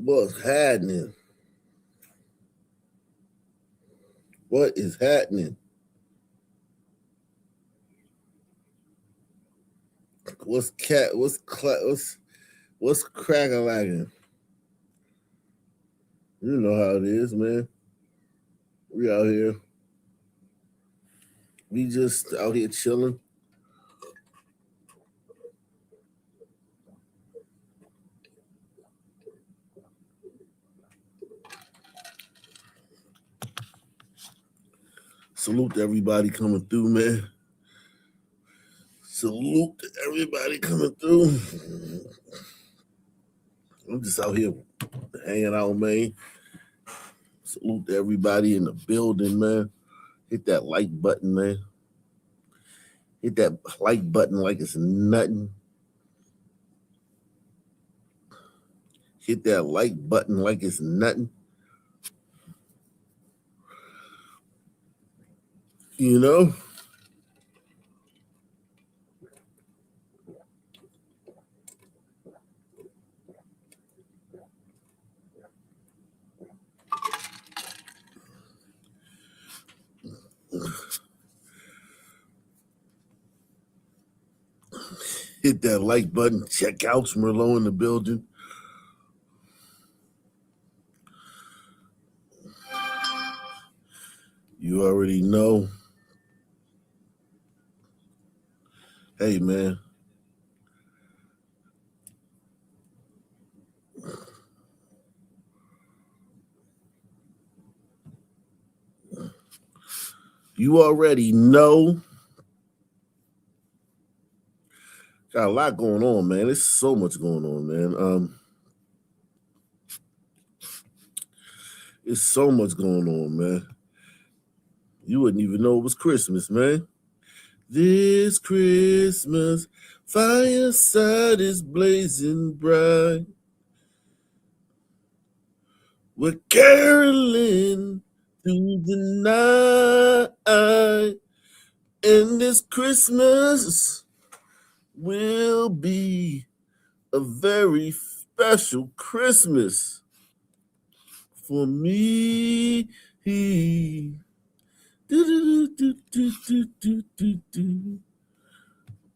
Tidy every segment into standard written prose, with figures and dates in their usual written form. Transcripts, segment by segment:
What's happening? What is happening? What's cat? What's cracking lagging? You know how it is, man. We out here. We just out here chilling. Salute to everybody coming through, man. Salute to everybody coming through. I'm just out here hanging out, man. Salute to everybody in the building, man. Hit that like button, man. Hit that like button like it's nothing. Hit that like button like it's nothing. You know? Hit that like button. Check out Merlot in the building. You already know. Hey, man. You already know. Got a lot going on, man. There's so much going on, man. There's so much going on, man. You wouldn't even know it was Christmas, man. This Christmas, fireside is blazing bright. We're caroling through the night. And this Christmas will be a very special Christmas for me.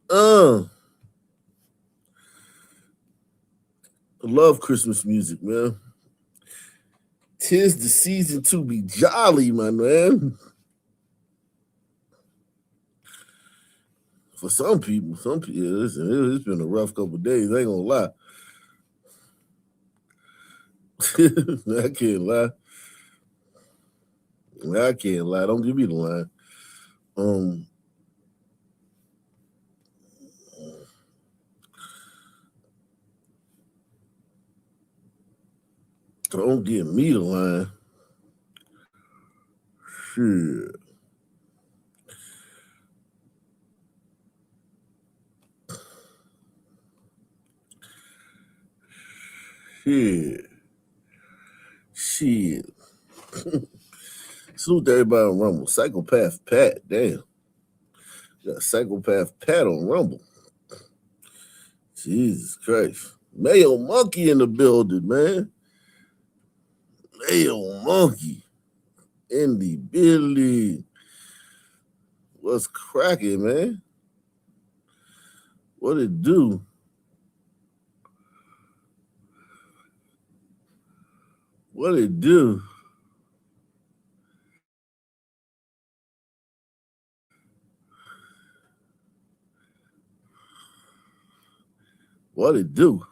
I love Christmas music, man. 'Tis the season to be jolly, my man. For some people, listen, it's been a rough couple of days. I ain't gonna lie. I can't lie. I can't lie. Don't give me the line. Don't give me the line. Shit. Shit. Salute to everybody on Rumble. Psychopath Pat, damn. Got Psychopath Pat on Rumble. Jesus Christ. Mayo Monkey in the building, man. Mayo Monkey in the building. What's cracking, man? What it do? What it do? What it do?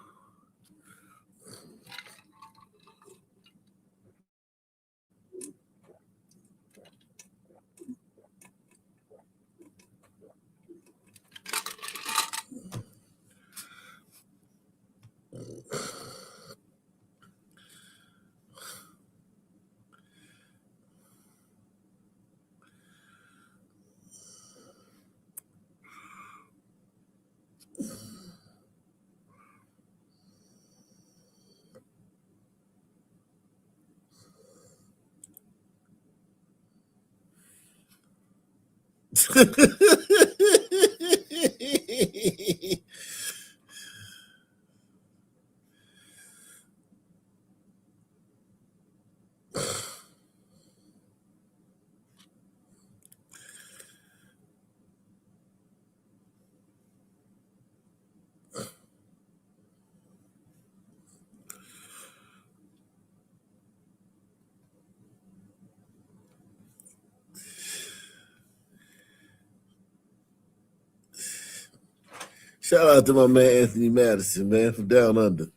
Shout out to my man Anthony Madison, man, from down under.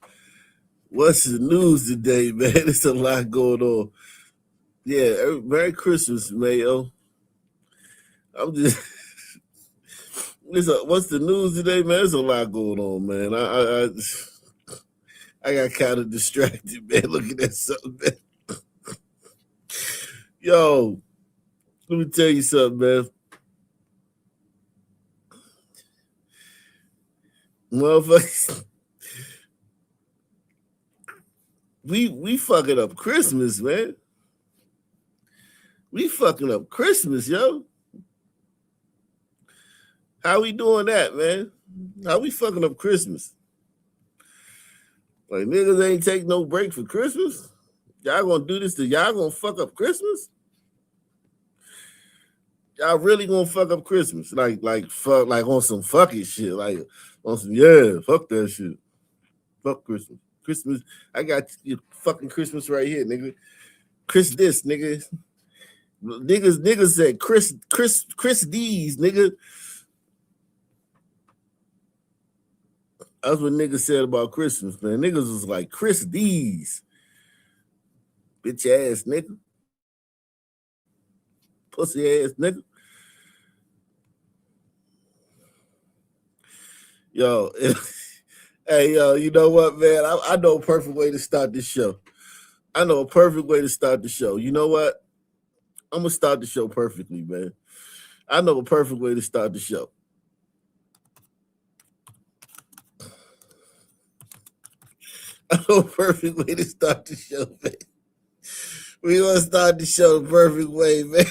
What's the news today, man? There's a lot going on. Yeah, Merry Christmas, Mayo. I'm just what's the news today, man? There's a lot going on, man. I got kind of distracted, man, looking at something, man. Yo, let me tell you something, man. Motherfuckers, we fucking up Christmas, man. We fucking up Christmas, yo. How we doing that, man? How we fucking up Christmas? Like, niggas ain't take no break for Christmas? Y'all gonna do this to y'all gonna fuck up Christmas? Y'all really gonna fuck up Christmas? Like on some fucking shit. Like on some, yeah, fuck that shit. Fuck Christmas. Christmas, I got your fucking Christmas right here, nigga. Chris this, nigga. Niggas said Chris D's, nigga. That's what niggas said about Christmas, man. Niggas was like, Chris D's. Bitch ass nigga. Pussy ass nigga. Yo, hey, yo, you know what, man? I know a perfect way to start this show. I know a perfect way to start the show. You know what? I'm going to start the show perfectly, man. I know a perfect way to start the show. I know a perfect way to start the show, man. We're going to start the show the perfect way, man.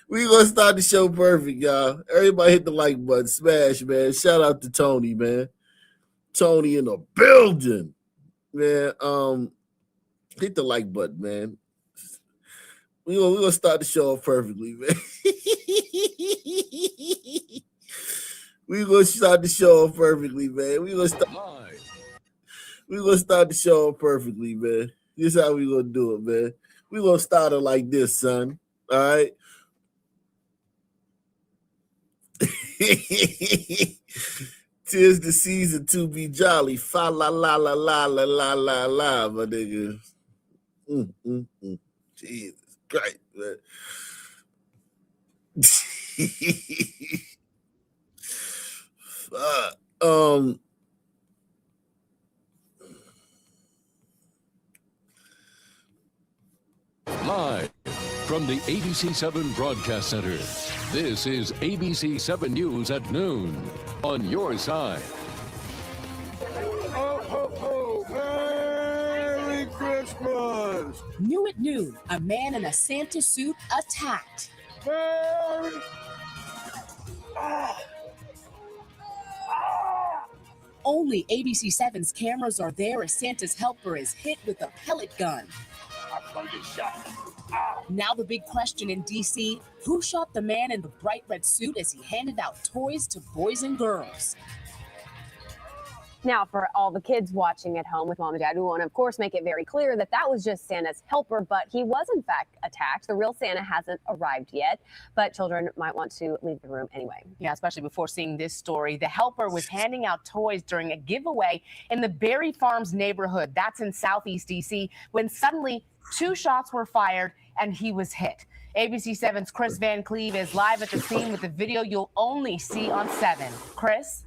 We're going to start the show perfect, y'all. Everybody hit the like button. Smash, man. Shout out to Tony, man. Tony in the building. Man, hit the like button, man. We're gonna start the show off perfectly, man. We're gonna start the show off perfectly, man. We're gonna start the show off perfectly, man. This is how we gonna do it, man. We're gonna start it like this, son. All right. Tis the season to be jolly. Fa la la la la la la la la, my nigga. Jesus Christ, man. Live from the ABC7 Broadcast Center, this is ABC7 News at noon. On your side. Ho, ho, ho! Merry Christmas! New at noon, a man in a Santa suit attacked. Merry... Only ABC7's cameras are there as Santa's helper is hit with a pellet gun. Now the big question in D.C., who shot the man in the bright red suit as he handed out toys to boys and girls? Now, for all the kids watching at home with mom and dad, we want to, of course, make it very clear that that was just Santa's helper, but he was, in fact, attacked. The real Santa hasn't arrived yet, but children might want to leave the room anyway. Yeah, especially before seeing this story. The helper was handing out toys during a giveaway in the Berry Farms neighborhood. That's in Southeast D.C., when suddenly 2 shots were fired and he was hit. ABC7's Chris Van Cleve is live at the scene with the video you'll only see on 7. Chris?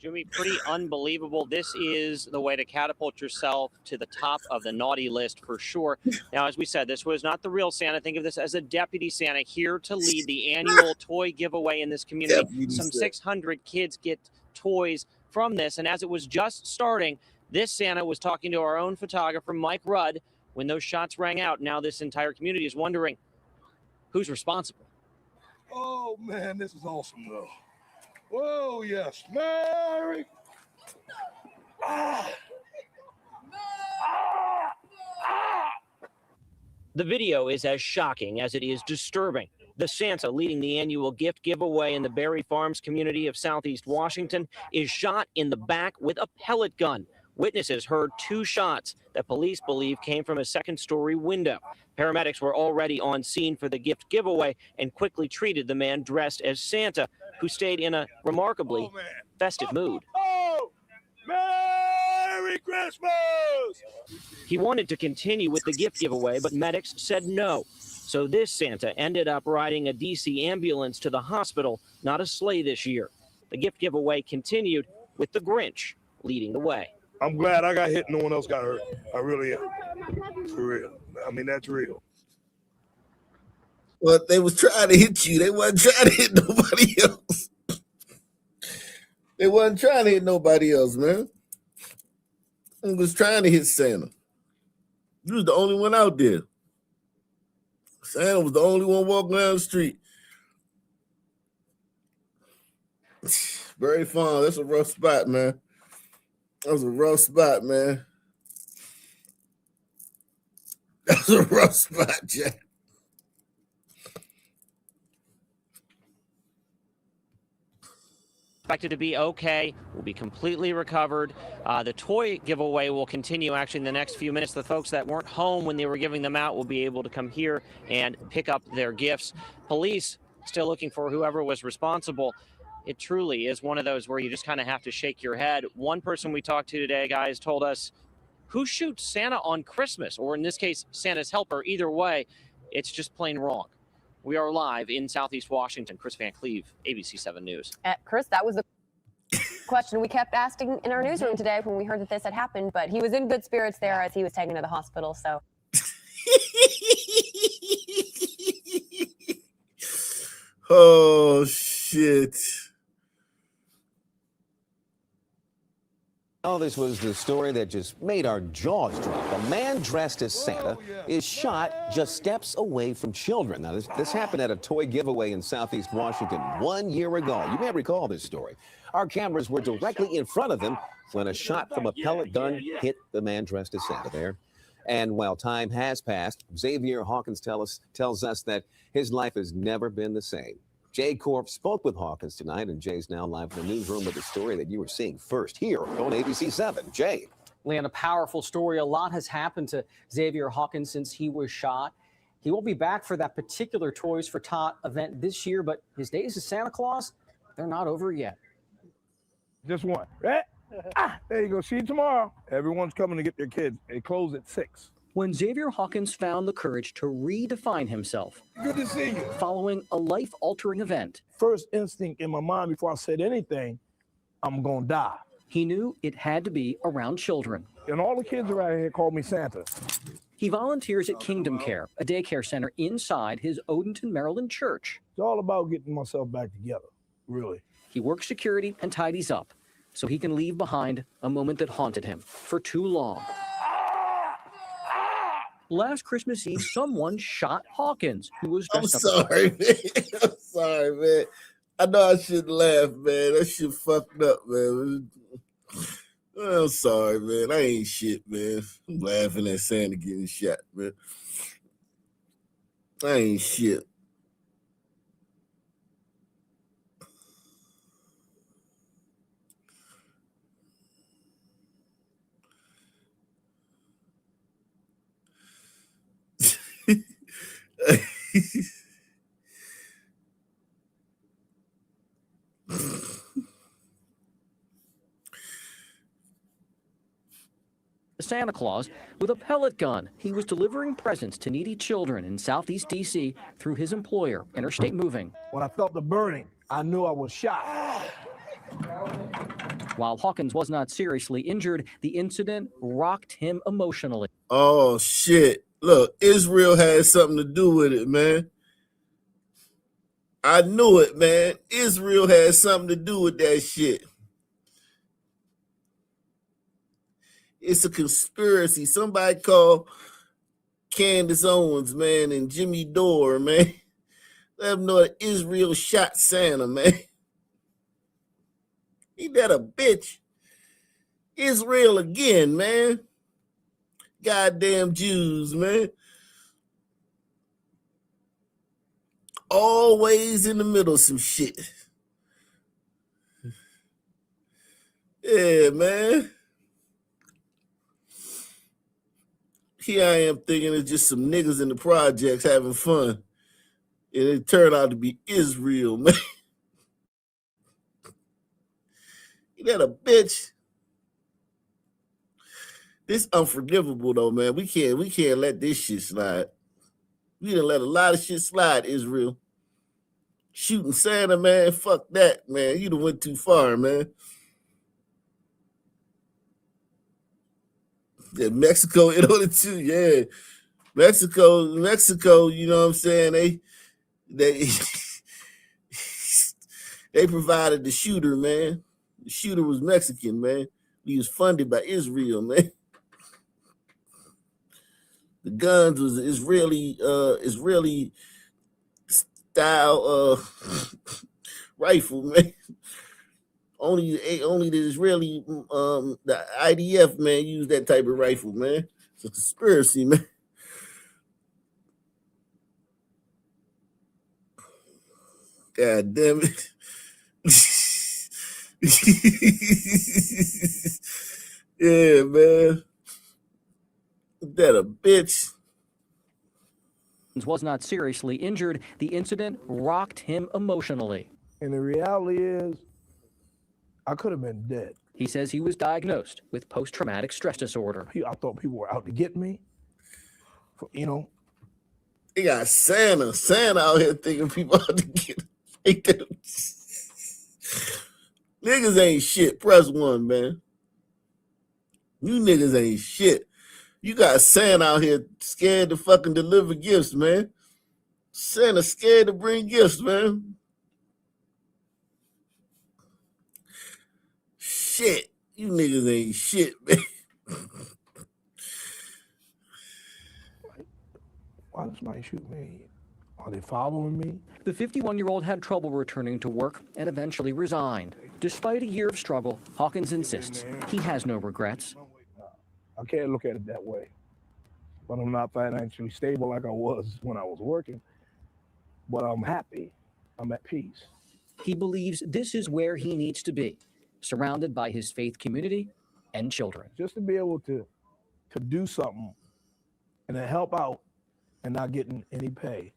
Jimmy, pretty unbelievable. This is the way to catapult yourself to the top of the naughty list for sure. Now, as we said, this was not the real Santa. Think of this as a deputy Santa here to lead the annual toy giveaway in this community. Some 600 kids get toys from this. And as it was just starting, this Santa was talking to our own photographer, Mike Rudd, when those shots rang out. Now this entire community is wondering who's responsible. Oh, man, this is awesome, though. Whoa, yes. Merry... The video is as shocking as it is disturbing. The Santa leading the annual gift giveaway in the Berry Farms community of Southeast Washington is shot in the back with a pellet gun. Witnesses heard 2 shots that police believe came from a second-story window. Paramedics were already on scene for the gift giveaway and quickly treated the man dressed as Santa, who stayed in a remarkably festive mood. Oh, Merry Christmas! He wanted to continue with the gift giveaway, but medics said no. So this Santa ended up riding a DC ambulance to the hospital, not a sleigh this year. The gift giveaway continued with the Grinch leading the way. I'm glad I got hit and no one else got hurt. I really am. For real. I mean, that's real. Well, they was trying to hit you. They wasn't trying to hit nobody else. They wasn't trying to hit nobody else, man. They was trying to hit Santa. You was the only one out there. Santa was the only one walking down the street. Berry Farm, that's a rough spot, man. That was a rough spot, man. That's a rough spot, Jack. Expected to be okay, will be completely recovered. The toy giveaway will continue actually in the next few minutes. The folks that weren't home when they were giving them out will be able to come here and pick up their gifts. Police still looking for whoever was responsible. It truly is one of those where you just kind of have to shake your head. One person we talked to today, guys, told us, who shoots Santa on Christmas? Or in this case, Santa's helper. Either way, it's just plain wrong. We are live in Southeast Washington. Chris Van Cleve, ABC 7 News. Chris, that was the question we kept asking in our newsroom today when we heard that this had happened, but he was in good spirits there as he was taken to the hospital, so. Oh, shit. Oh, this was the story that just made our jaws drop. A man dressed as Santa is shot just steps away from children. Now, this happened at a toy giveaway in Southeast Washington 1 year ago. You may recall this story. Our cameras were directly in front of him when a shot from a pellet gun hit the man dressed as Santa there. And while time has passed, Xavier Hawkins tells us that his life has never been the same. Jay Korf spoke with Hawkins tonight, and Jay's now live in the newsroom with the story that you were seeing first here on ABC 7. Jay. Leon, a powerful story. A lot has happened to Xavier Hawkins since he was shot. He won't be back for that particular Toys for Tot event this year, but his days as Santa Claus, they're not over yet. Just one. Right? There you go. See you tomorrow. Everyone's coming to get their kids. They close at 6. When Xavier Hawkins found the courage to redefine himself. Good to see you. Following a life-altering event. First instinct in my mind before I said anything, I'm going to die. He knew it had to be around children. And all the kids around here call me Santa. He volunteers at Kingdom Care, a daycare center inside his Odenton, Maryland church. It's all about getting myself back together, really. He works security and tidies up so he can leave behind a moment that haunted him for too long. Last Christmas Eve, someone shot Hawkins, who was I'm dressed sorry, man. I'm sorry, man. I know I shouldn't laugh, man. That shit fucked up, man. I'm sorry, man. I ain't shit, man. I'm laughing at Santa getting shot, man. I ain't shit. Santa Claus with a pellet gun. He was delivering presents to needy children in Southeast D.C. through his employer, Interstate Moving. When I felt the burning, I knew I was shot. While Hawkins was not seriously injured, the incident rocked him emotionally. Oh, shit. Look, Israel had something to do with it, man. I knew it, man. Israel had something to do with that shit. It's a conspiracy. Somebody call Candace Owens, man, and Jimmy Dore, man. Let them know that Israel shot Santa, man. Ain't that a bitch? Israel again, man. Goddamn Jews, man. Always in the middle of some shit. Yeah, man. Here I am thinking it's just some niggas in the projects having fun. And it turned out to be Israel, man. You that a bitch? This unforgivable though, man. We can't let this shit slide. We done let a lot of shit slide, Israel. Shooting Santa, man. Fuck that, man. You done went too far, man. Yeah, Mexico in on it too, yeah. Mexico, you know what I'm saying? They they provided the shooter, man. The shooter was Mexican, man. He was funded by Israel, man. The guns was Israeli style rifle, man. Only the Israeli the IDF, man, used that type of rifle, man. It's a conspiracy, man. God damn it. Yeah, man. That a bitch. Was not seriously injured. The incident rocked him emotionally. And the reality is, I could have been dead. He says he was diagnosed with post-traumatic stress disorder. I thought people were out to get me. You know. They got Santa out here thinking people out to get them. Niggas ain't shit. Press 1, man. You niggas ain't shit. You got Santa out here scared to fucking deliver gifts, man. Santa scared to bring gifts, man. Shit. You niggas ain't shit, man. Why does somebody shoot me? Are they following me? The 51-year-old had trouble returning to work and eventually resigned. Despite a year of struggle, Hawkins insists he has no regrets. I can't look at it that way. But I'm not financially stable like I was when I was working. But I'm happy. I'm at peace. He believes this is where he needs to be, surrounded by his faith community and children. Just to be able to do something and to help out and not getting any pay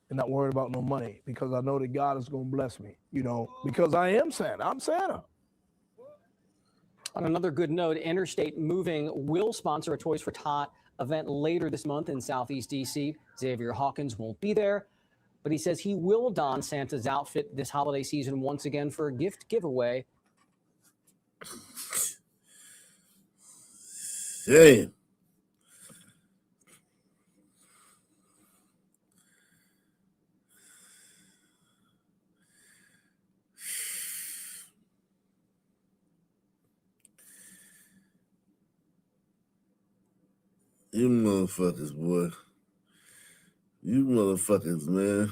and not worried about no money, because I know that God is going to bless me, you know, because I am Santa. I'm Santa. On another good note, Interstate Moving will sponsor a Toys for Tot event later this month in Southeast DC. Xavier Hawkins won't be there, but he says he will don Santa's outfit this holiday season once again for a gift giveaway. Damn. You motherfuckers, boy. You motherfuckers, man.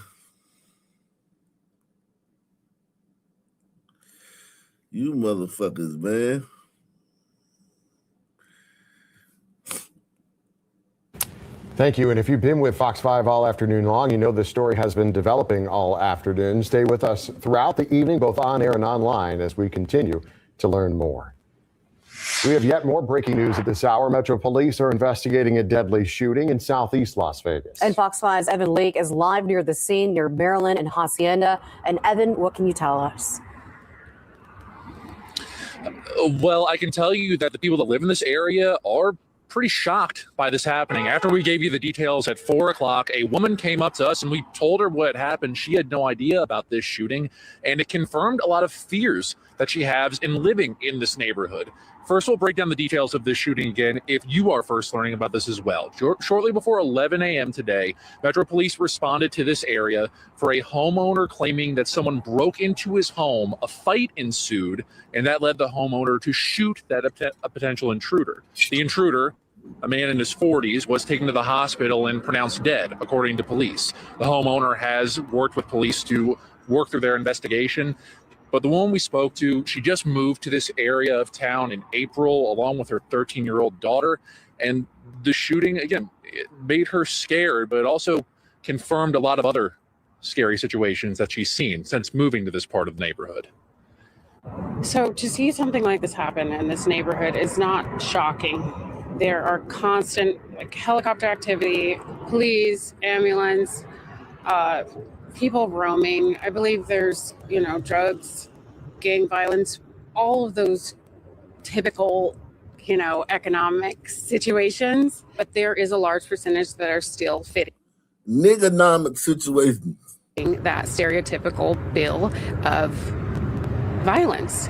You motherfuckers, man. Thank you. And if you've been with Fox 5 all afternoon long, you know this story has been developing all afternoon. Stay with us throughout the evening, both on air and online, as we continue to learn more. We have yet more breaking news at this hour. Metro Police are investigating a deadly shooting in southeast Las Vegas. And Fox 5's Evan Lake is live near the scene near Maryland and Hacienda. And Evan, what can you tell us? Well, I can tell you that the people that live in this area are pretty shocked by this happening. After we gave you the details at 4 o'clock, a woman came up to us and we told her what happened. She had no idea about this shooting, and it confirmed a lot of fears that she has in living in this neighborhood. First, we'll break down the details of this shooting again if you are first learning about this as well. Shortly before 11 a.m. today, Metro Police responded to this area for a homeowner claiming that someone broke into his home, a fight ensued, and that led the homeowner to shoot a potential intruder. The intruder, a man in his 40s, was taken to the hospital and pronounced dead, according to police. The homeowner has worked with police to work through their investigation. But the woman we spoke to, she just moved to this area of town in April, along with her 13-year-old daughter. And the shooting, again, it made her scared, but it also confirmed a lot of other scary situations that she's seen since moving to this part of the neighborhood. So to see something like this happen in this neighborhood is not shocking. There are constant helicopter activity, police, ambulance, people roaming. I believe there's, drugs, gang violence, all of those typical, economic situations. But there is a large percentage that are still fitting Niggonomic situation. that stereotypical bill of violence.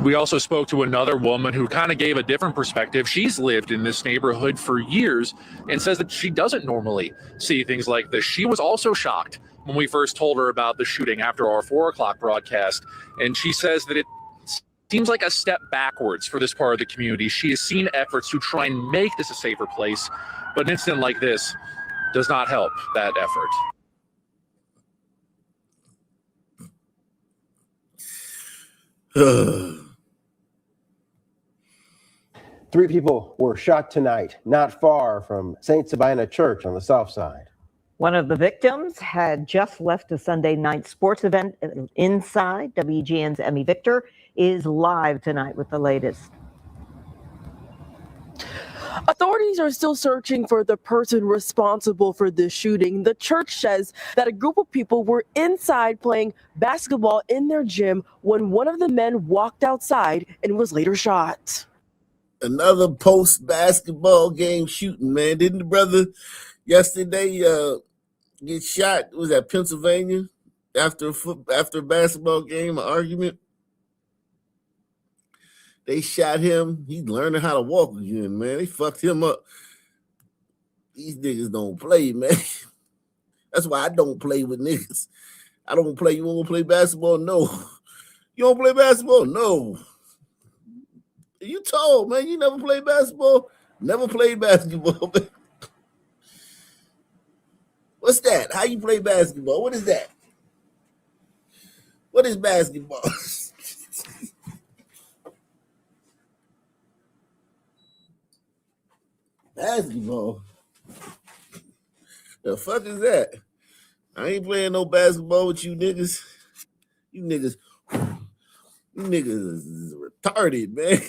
We also spoke to another woman who kind of gave a different perspective. She's lived in this neighborhood for years and says that she doesn't normally see things like this. She was also shocked when we first told her about the shooting after our 4 o'clock broadcast. And she says that it seems like a step backwards for this part of the community. She has seen efforts to try and make this a safer place, but an incident like this does not help that effort. Three people were shot tonight, not far from St. Sabina Church on the south side. One of the victims had just left a Sunday night sports event inside. WGN's Emmy Victor is live tonight with the latest. Authorities are still searching for the person responsible for this shooting. The church says that a group of people were inside playing basketball in their gym when one of the men walked outside and was later shot. Another post-basketball game shooting, man. Didn't the brother yesterday get shot? Was that Pennsylvania after a basketball game, an argument? They shot him. He's learning how to walk again, man. They fucked him up. These niggas don't play, man. That's why I don't play with niggas. I don't play. You want to play basketball? No. You don't play basketball? No. You told, man. You never played basketball? Never played basketball, man. What's that? How you play basketball? What is that? What is basketball? Basketball? The fuck is that? I ain't playing no basketball with you niggas. You niggas is retarded, man.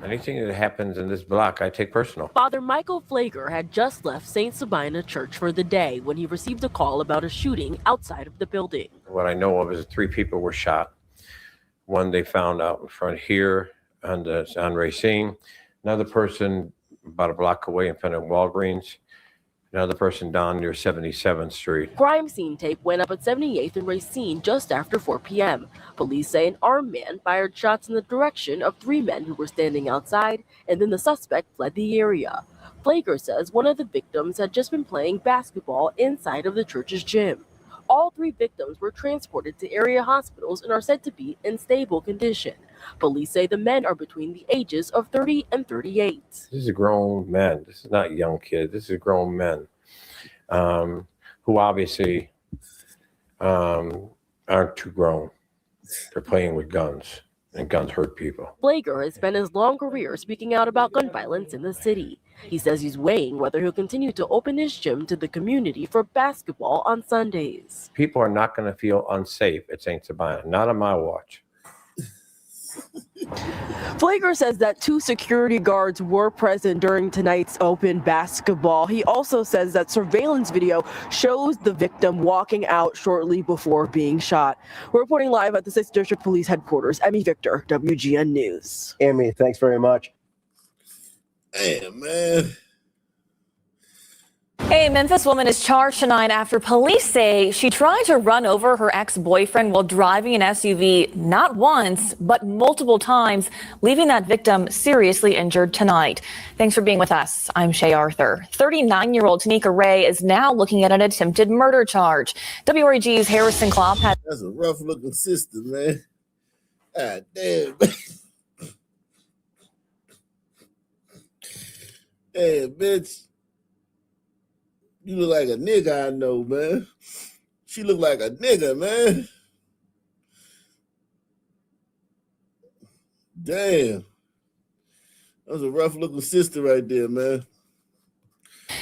Anything that happens in this block, I take personal. Father Michael Flager had just left St. Sabina Church for the day when he received a call about a shooting outside of the building. What I know of is 3 people were shot. One they found out in front here on Racine. Another person about a block away in front of Walgreens. Another person down near 77th Street. Crime scene tape went up at 78th and Racine just after 4 p.m. Police say an armed man fired shots in the direction of 3 men who were standing outside, and then the suspect fled the area. Flager says one of the victims had just been playing basketball inside of the church's gym. All 3 victims were transported to area hospitals and are said to be in stable condition. Police say the men are between the ages of 30 and 38. This is a grown man. This is not young kids. This is grown men who obviously aren't too grown. They're playing with guns, and guns hurt people. Flager has spent his long career speaking out about gun violence in the city. He says he's weighing whether he'll continue to open his gym to the community for basketball on Sundays. People are not going to feel unsafe at St. Sabina. Not on my watch. Flager says that 2 security guards were present during tonight's open basketball. He also says that surveillance video shows the victim walking out shortly before being shot. We're reporting live at the 6th District Police Headquarters. Emmy Victor, WGN News. Emmy, thanks very much. Damn, man. A Memphis woman is charged tonight after police say she tried to run over her ex-boyfriend while driving an SUV not once, but multiple times, leaving that victim seriously injured tonight. Thanks for being with us. I'm Shay Arthur. 39-year-old Tanika Ray is now looking at an attempted murder charge. WREG's Harrison Klopp has... That's a rough-looking sister, man. God damn, man. Hey, bitch. You look like a nigga I know, man. She look like a nigga, man. Damn. That was a rough-looking sister right there, man.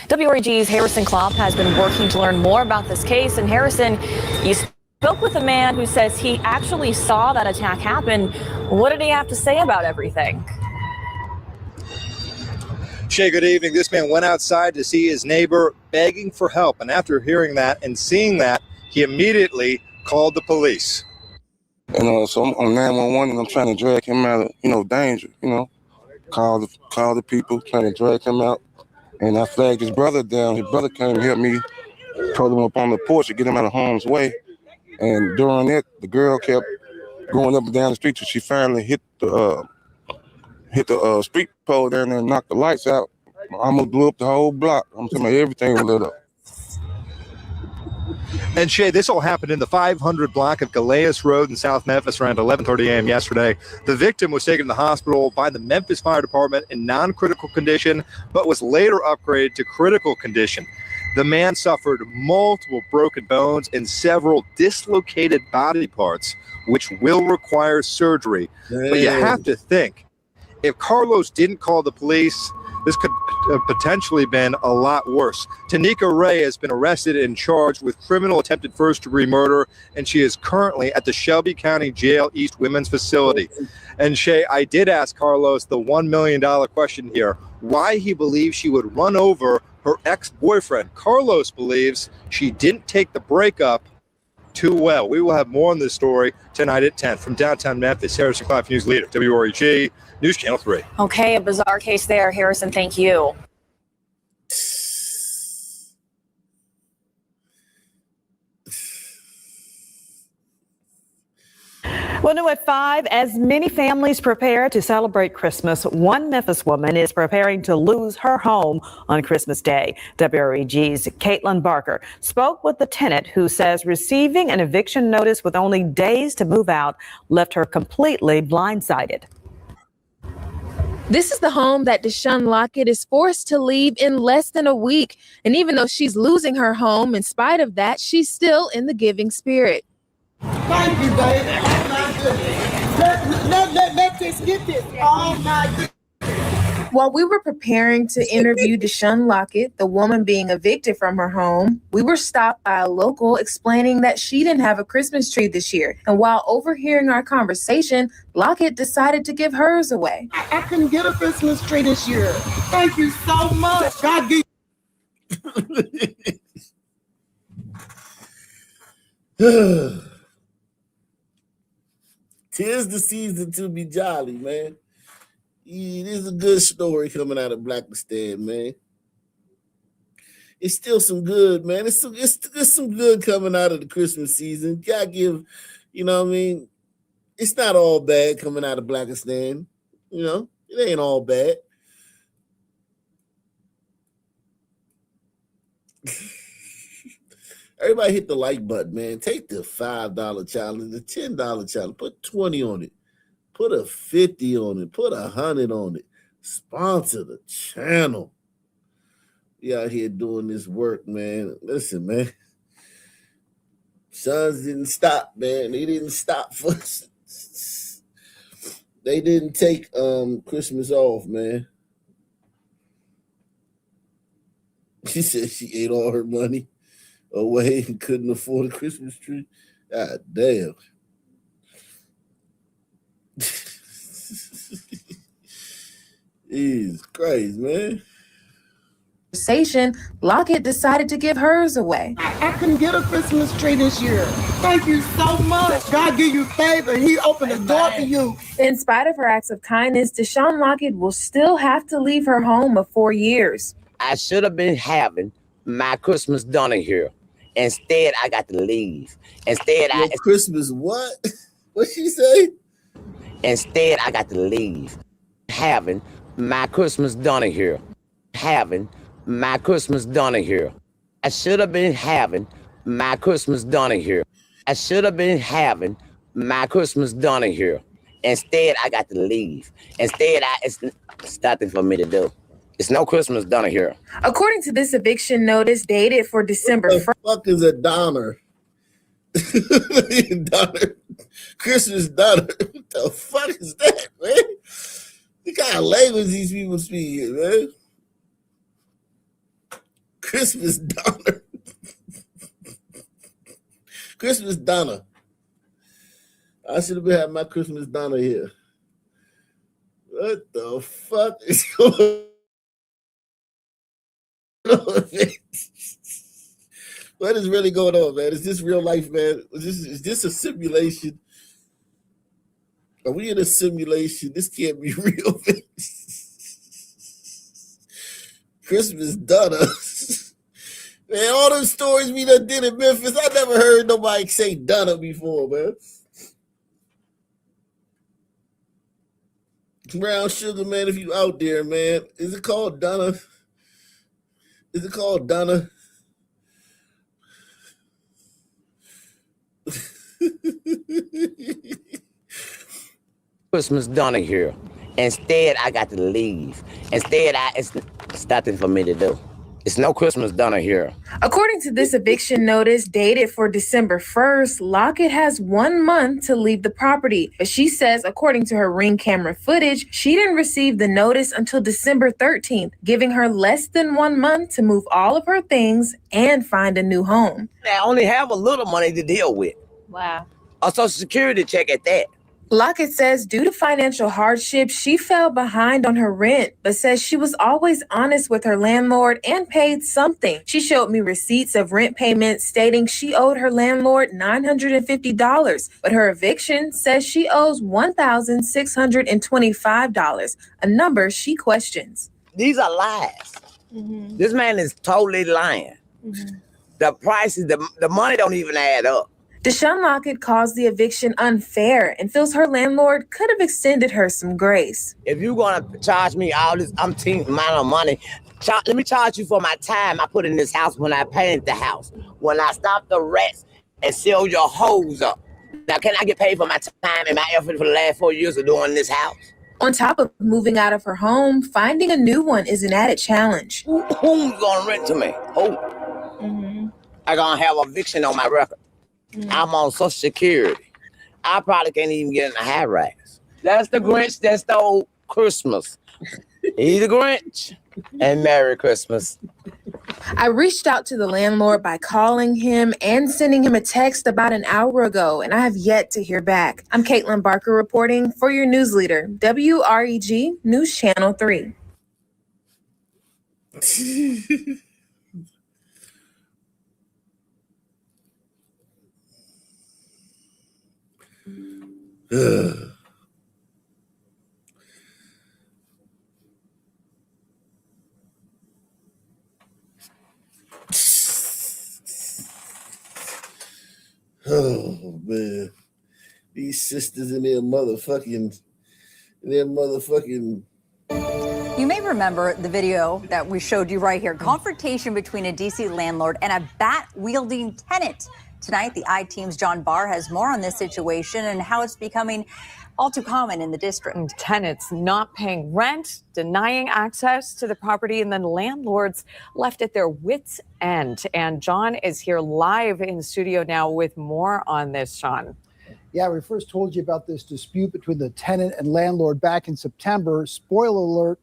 WREG's Harrison Klopp has been working to learn more about this case. And Harrison, you spoke with a man who says he actually saw that attack happen. What did he have to say about everything? Shay, good evening. This man went outside to see his neighbor begging for help. And after hearing that and seeing that, he immediately called the police. So I'm on 911 and I'm trying to drag him out of, danger, call the people, trying to drag him out. And I flagged his brother down. His brother came and helped me, told him up on the porch to get him out of harm's way. And during that, the girl kept going up and down the street till she finally hit the street pole down there and knocked the lights out. I almost blew up the whole block. I'm talking about everything was lit up. And Shay, this all happened in the 500 block of Galeas Road in South Memphis around 11:30 a.m. yesterday. The victim was taken to the hospital by the Memphis Fire Department in non-critical condition, but was later upgraded to critical condition. The man suffered multiple broken bones and several dislocated body parts, which will require surgery. But you have to think, if Carlos didn't call the police, this could have potentially been a lot worse. Tanika Ray has been arrested and charged with criminal attempted first-degree murder, and she is currently at the Shelby County Jail East Women's Facility. And Shay, I did ask Carlos the $1 million question here, why he believes she would run over her ex-boyfriend. Carlos believes she didn't take the breakup too well. We will have more on this story tonight at 10 from downtown Memphis. Harrison Clough, News Leader, WREG, News Channel 3. Okay, a bizarre case there, Harrison. Thank you. Well, new at 5, as many families prepare to celebrate Christmas, one Memphis woman is preparing to lose her home on Christmas Day. WREG's Caitlin Barker spoke with the tenant who says receiving an eviction notice with only days to move out left her completely blindsided. This is the home that Deshaun Lockett is forced to leave in less than a week. And even though she's losing her home, in spite of that, she's still in the giving spirit. Thank you, baby. Oh my goodness. Let's just get this. Oh my goodness. While we were preparing to interview Deshaun Lockett, the woman being evicted from her home, we were stopped by a local explaining that she didn't have a Christmas tree this year. And while overhearing our conversation, Lockett decided to give hers away. I couldn't get a Christmas tree this year. Thank you so much. God give Tis the season to be jolly, man. It is a good story coming out of Blackistan, man. It's still some good, man. It's some good coming out of the Christmas season. Gotta give, you know what I mean? It's not all bad coming out of Blackistan. You know, it ain't all bad. Everybody hit the like button, man. Take the $5 challenge, the $10 challenge. Put 20 on it. Put a 50 on it. Put 100 on it. Sponsor the channel. We out here doing this work, man. Listen, man. Sons didn't stop, man. They didn't stop for us. They didn't take Christmas off, man. She said she ate all her money away and couldn't afford a Christmas tree. God damn. Jesus Christ, man. Lockett decided to give hers away. I couldn't get a Christmas tree this year. Thank you so much. God give you favor. He opened the door for you. In spite of her acts of kindness, Deshaun Lockett will still have to leave her home of 4 years. I should have been having my Christmas done here. Instead, I got to leave. Instead, Christmas what? What she say? Instead, I got to leave. Having my Christmas done here. Having my Christmas done here. I should have been having my Christmas done here. I should have been having my Christmas done here. Instead, I got to leave. Instead, it's nothing for me to do. It's no Christmas done here. According to this eviction notice dated for December 1st. What the fuck is a Donner? Donner. Christmas Donner. What the fuck is that, man? What kind of language these people speak, man? Christmas Donna. Christmas Donna. I should have been having my Christmas Donna here. What the fuck is going on? What is really going on, man? Is this real life, man? Is this a simulation? Are we in a simulation? This can't be real. Christmas Donna. Man, all those stories we done did in Memphis, I never heard nobody say Donna before, man. Brown Sugar, man, if you out there, man, is it called Donna? Is it called Donna? Christmas Donna here. Instead, I got to leave. Instead, it's nothing for me to do. It's no Christmas Donna here. According to this eviction notice dated for December 1st, Lockett has 1 month to leave the property. But she says, according to her Ring camera footage, she didn't receive the notice until December 13th, giving her less than 1 month to move all of her things and find a new home. I only have a little money to deal with. Wow. A Social Security check at that. Lockett says due to financial hardship, she fell behind on her rent, but says she was always honest with her landlord and paid something. She showed me receipts of rent payments stating she owed her landlord $950, but her eviction says she owes $1,625, a number she questions. These are lies. This man is totally lying. The prices, the money don't even add up. Deshaun Lockett calls the eviction unfair and feels her landlord could have extended her some grace. If you're gonna charge me all this umpteen amount of money, let me charge you for my time I put in this house when I painted the house, when I stopped the rats and sealed your hoes up. Now, can I get paid for my time and my effort for the last 4 years of doing this house? On top of moving out of her home, finding a new one is an added challenge. Who's gonna rent to me? Who? I gonna have eviction on my record. I'm on Social Security. I probably can't even get in a high rise. That's the Grinch that stole Christmas. He's the Grinch. And Merry Christmas. I reached out to the landlord by calling him and sending him a text about an hour ago, and I have yet to hear back. I'm Caitlin Barker reporting for your news leader, WREG News Channel 3. Oh man, these sisters in their motherfucking. You may remember the video that we showed you right here. Confrontation between a D.C. landlord and a bat-wielding tenant. Tonight, the I-Team's John Barr has more on this situation and how it's becoming all too common in the district. And tenants not paying rent, denying access to the property, and then landlords left at their wits' end. And John is here live in studio now with more on this, John. Yeah, we first told you about this dispute between the tenant and landlord back in September. Spoiler alert,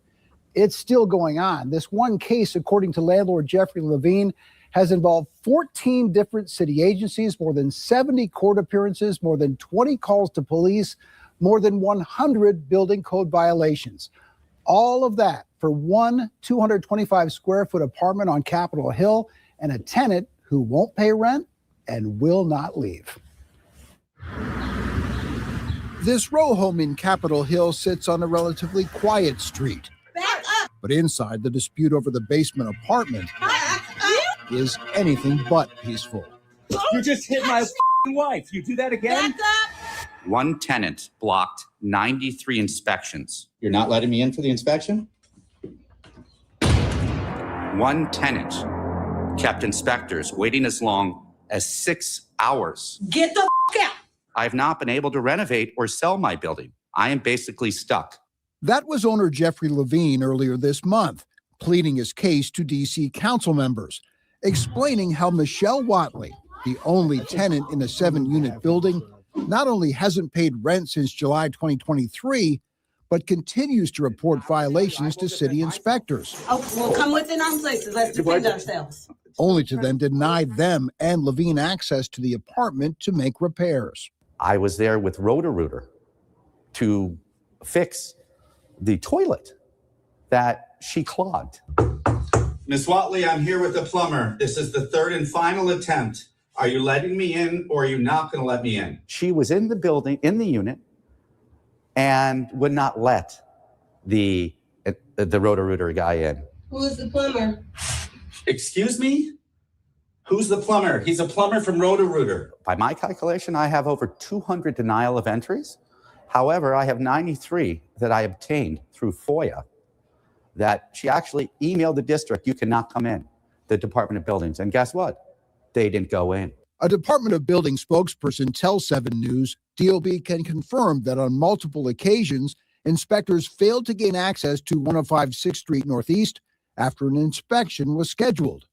it's still going on. This one case, according to landlord Jeffrey Levine, has involved 14 different city agencies, more than 70 court appearances, more than 20 calls to police, more than 100 building code violations. All of that for one 225 square foot apartment on Capitol Hill and a tenant who won't pay rent and will not leave. This row home in Capitol Hill sits on a relatively quiet street. But inside, the dispute over the basement apartment is anything but peaceful. You just hit my wife. You do that again? One tenant blocked 93 inspections. You're not letting me in for the inspection? One tenant kept inspectors waiting as long as 6 hours. Get the out. I have not been able to renovate or sell my building. I am basically stuck. That was owner Jeffrey Levine earlier this month, pleading his case to D.C. council members, explaining how Michelle Watley, the only tenant in a 7-unit building, not only hasn't paid rent since July 2023, but continues to report violations to city inspectors. Oh, we'll come within our places. Let's defend ourselves. Only to then deny them and Levine access to the apartment to make repairs. I was there with Roto-Rooter to fix the toilet that she clogged. Miss Watley, I'm here with the plumber. This is the third and final attempt. Are you letting me in or are you not going to let me in? She was in the building, in the unit, and would not let the Roto-Rooter guy in. Who is the plumber? Excuse me? Who's the plumber? He's a plumber from Roto-Rooter. By my calculation, I have over 200 denial of entries. However, I have 93 that I obtained through FOIA that she actually emailed the district, you cannot come in, the Department of Buildings. And guess what? They didn't go in. A Department of Building spokesperson tells 7 News DOB can confirm that on multiple occasions, inspectors failed to gain access to 105 6th Street Northeast after an inspection was scheduled.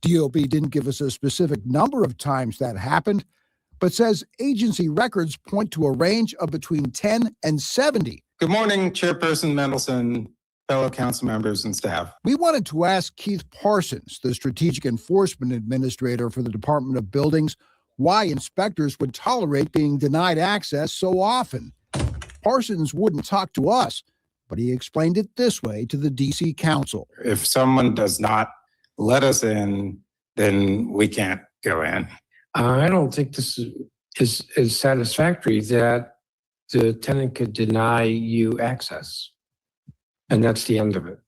DOB didn't give us a specific number of times that happened, but says agency records point to a range of between 10 and 70. Good morning, Chairperson Mendelson, fellow council members and staff. We wanted to ask Keith Parsons, the Strategic Enforcement Administrator for the Department of Buildings, why inspectors would tolerate being denied access so often. Parsons wouldn't talk to us, but he explained it this way to the D.C. Council. If someone does not let us in, then we can't go in. I don't think this is satisfactory that the tenant could deny you access. And that's the end of it.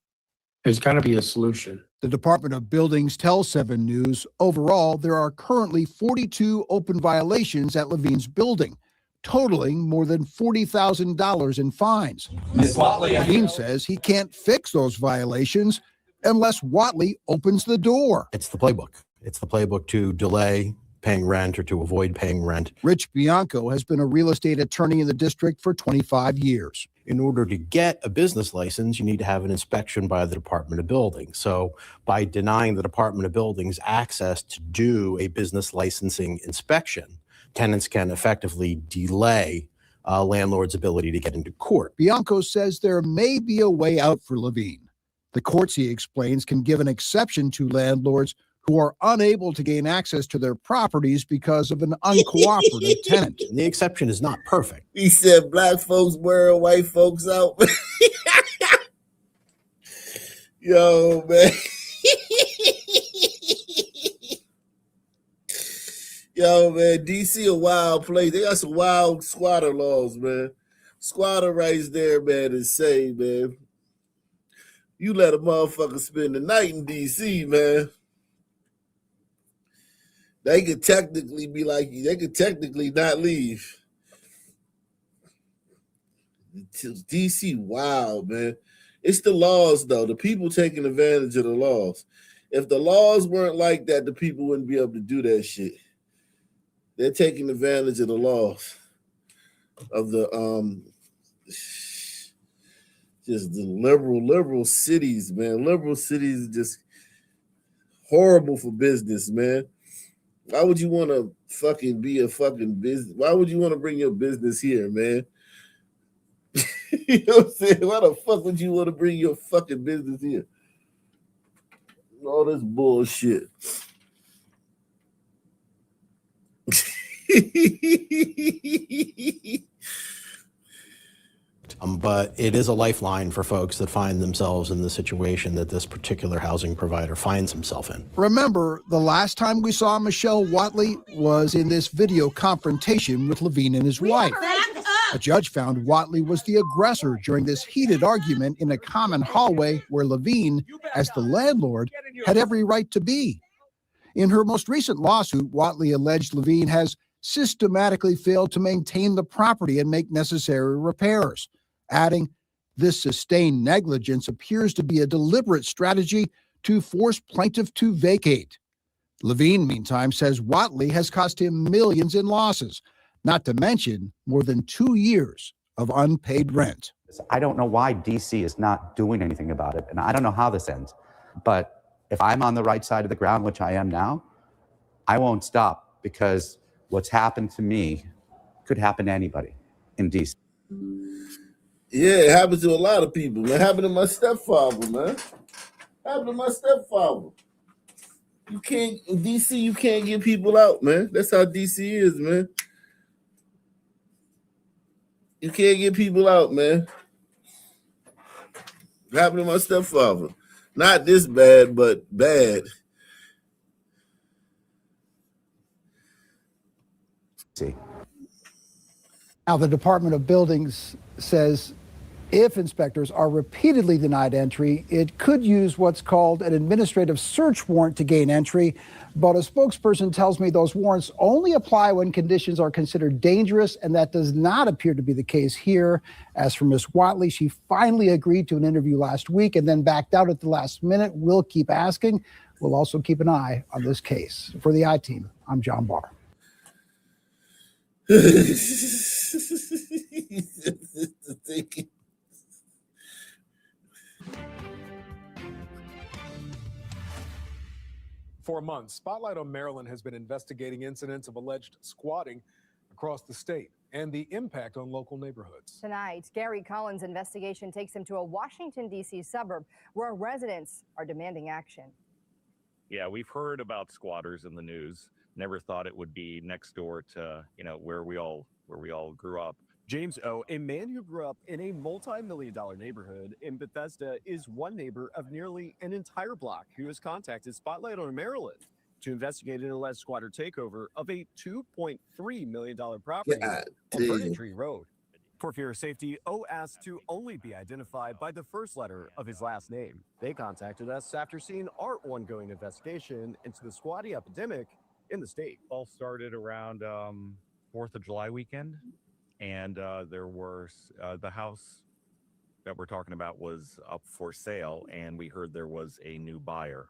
There's got to be a solution. The Department of Buildings tells 7 News, overall, there are currently 42 open violations at Levine's building, totaling more than $40,000 in fines. Ms. Watley, Levine says he can't fix those violations unless Watley opens the door. It's the playbook. It's the playbook to delay paying rent or to avoid paying rent. Rich Bianco has been a real estate attorney in the district for 25 years. In order to get a business license, you need to have an inspection by the Department of Buildings. So by denying the Department of Buildings access to do a business licensing inspection, tenants can effectively delay landlord's ability to get into court. Bianco says there may be a way out for Levine. The courts, he explains, can give an exception to landlords who are unable to gain access to their properties because of an uncooperative tenant. And the exception is not perfect. He said black folks wearing white folks out. Yo, man. Yo, man, DC a wild place. They got some wild squatter laws, man. Squatter rights there, man, is insane, man. You let a motherfucker spend the night in DC, man. They could technically be like you. They could technically not leave. DC wild, man. It's the laws, though. The people taking advantage of the laws. If the laws weren't like that, the people wouldn't be able to do that shit. They're taking advantage of the laws of the just the liberal cities, man. Liberal cities just horrible for business, man. Why would you want to fucking be a fucking business? Why would you want to bring your business here, man? You know what I'm saying? Why the fuck would you want to bring your fucking business here? All this bullshit. But it is a lifeline for folks that find themselves in the situation that this particular housing provider finds himself in. Remember, the last time we saw Michelle Watley was in this video confrontation with Levine and his wife. A judge found Watley was the aggressor during this heated argument in a common hallway where Levine, as the landlord, had every right to be. In her most recent lawsuit, Watley alleged Levine has systematically failed to maintain the property and make necessary repairs, adding, this sustained negligence appears to be a deliberate strategy to force plaintiff to vacate. Levine, meantime, says Watley has cost him millions in losses, not to mention more than 2 years of unpaid rent. I don't know why DC is not doing anything about it, and I don't know how this ends. But if I'm on the right side of the ground, which I am now, I won't stop, because what's happened to me could happen to anybody in DC. Yeah, it happened to a lot of people, man. It happened to my stepfather, man. It happened to my stepfather. You can't, in DC, you can't get people out, man. That's how DC is, man. You can't get people out, man. It happened to my stepfather. Not this bad, but bad. See. Now, the Department of Buildings says if inspectors are repeatedly denied entry, it could use what's called an administrative search warrant to gain entry. But a spokesperson tells me those warrants only apply when conditions are considered dangerous, and that does not appear to be the case here. As for Ms. Watley, she finally agreed to an interview last week and then backed out at the last minute. We'll keep asking. We'll also keep an eye on this case. For the I-Team, I'm John Barr. For months, Spotlight on Maryland has been investigating incidents of alleged squatting across the state and the impact on local neighborhoods. Tonight, Gary Collins' investigation takes him to a Washington, D.C. suburb where residents are demanding action. Yeah, we've heard about squatters in the news. Never thought it would be next door to, where we all grew up. James O., a man who grew up in a multi-million-dollar neighborhood in Bethesda, is one neighbor of nearly an entire block who has contacted Spotlight on Maryland to investigate an alleged squatter takeover of a $2.3 million property on Burning Tree Road. For fear of safety, O asked to only be identified by the first letter of his last name. They contacted us after seeing our ongoing investigation into the squatting epidemic in the state. All started around 4th of July weekend. And there were the house that we're talking about was up for sale, and we heard there was a new buyer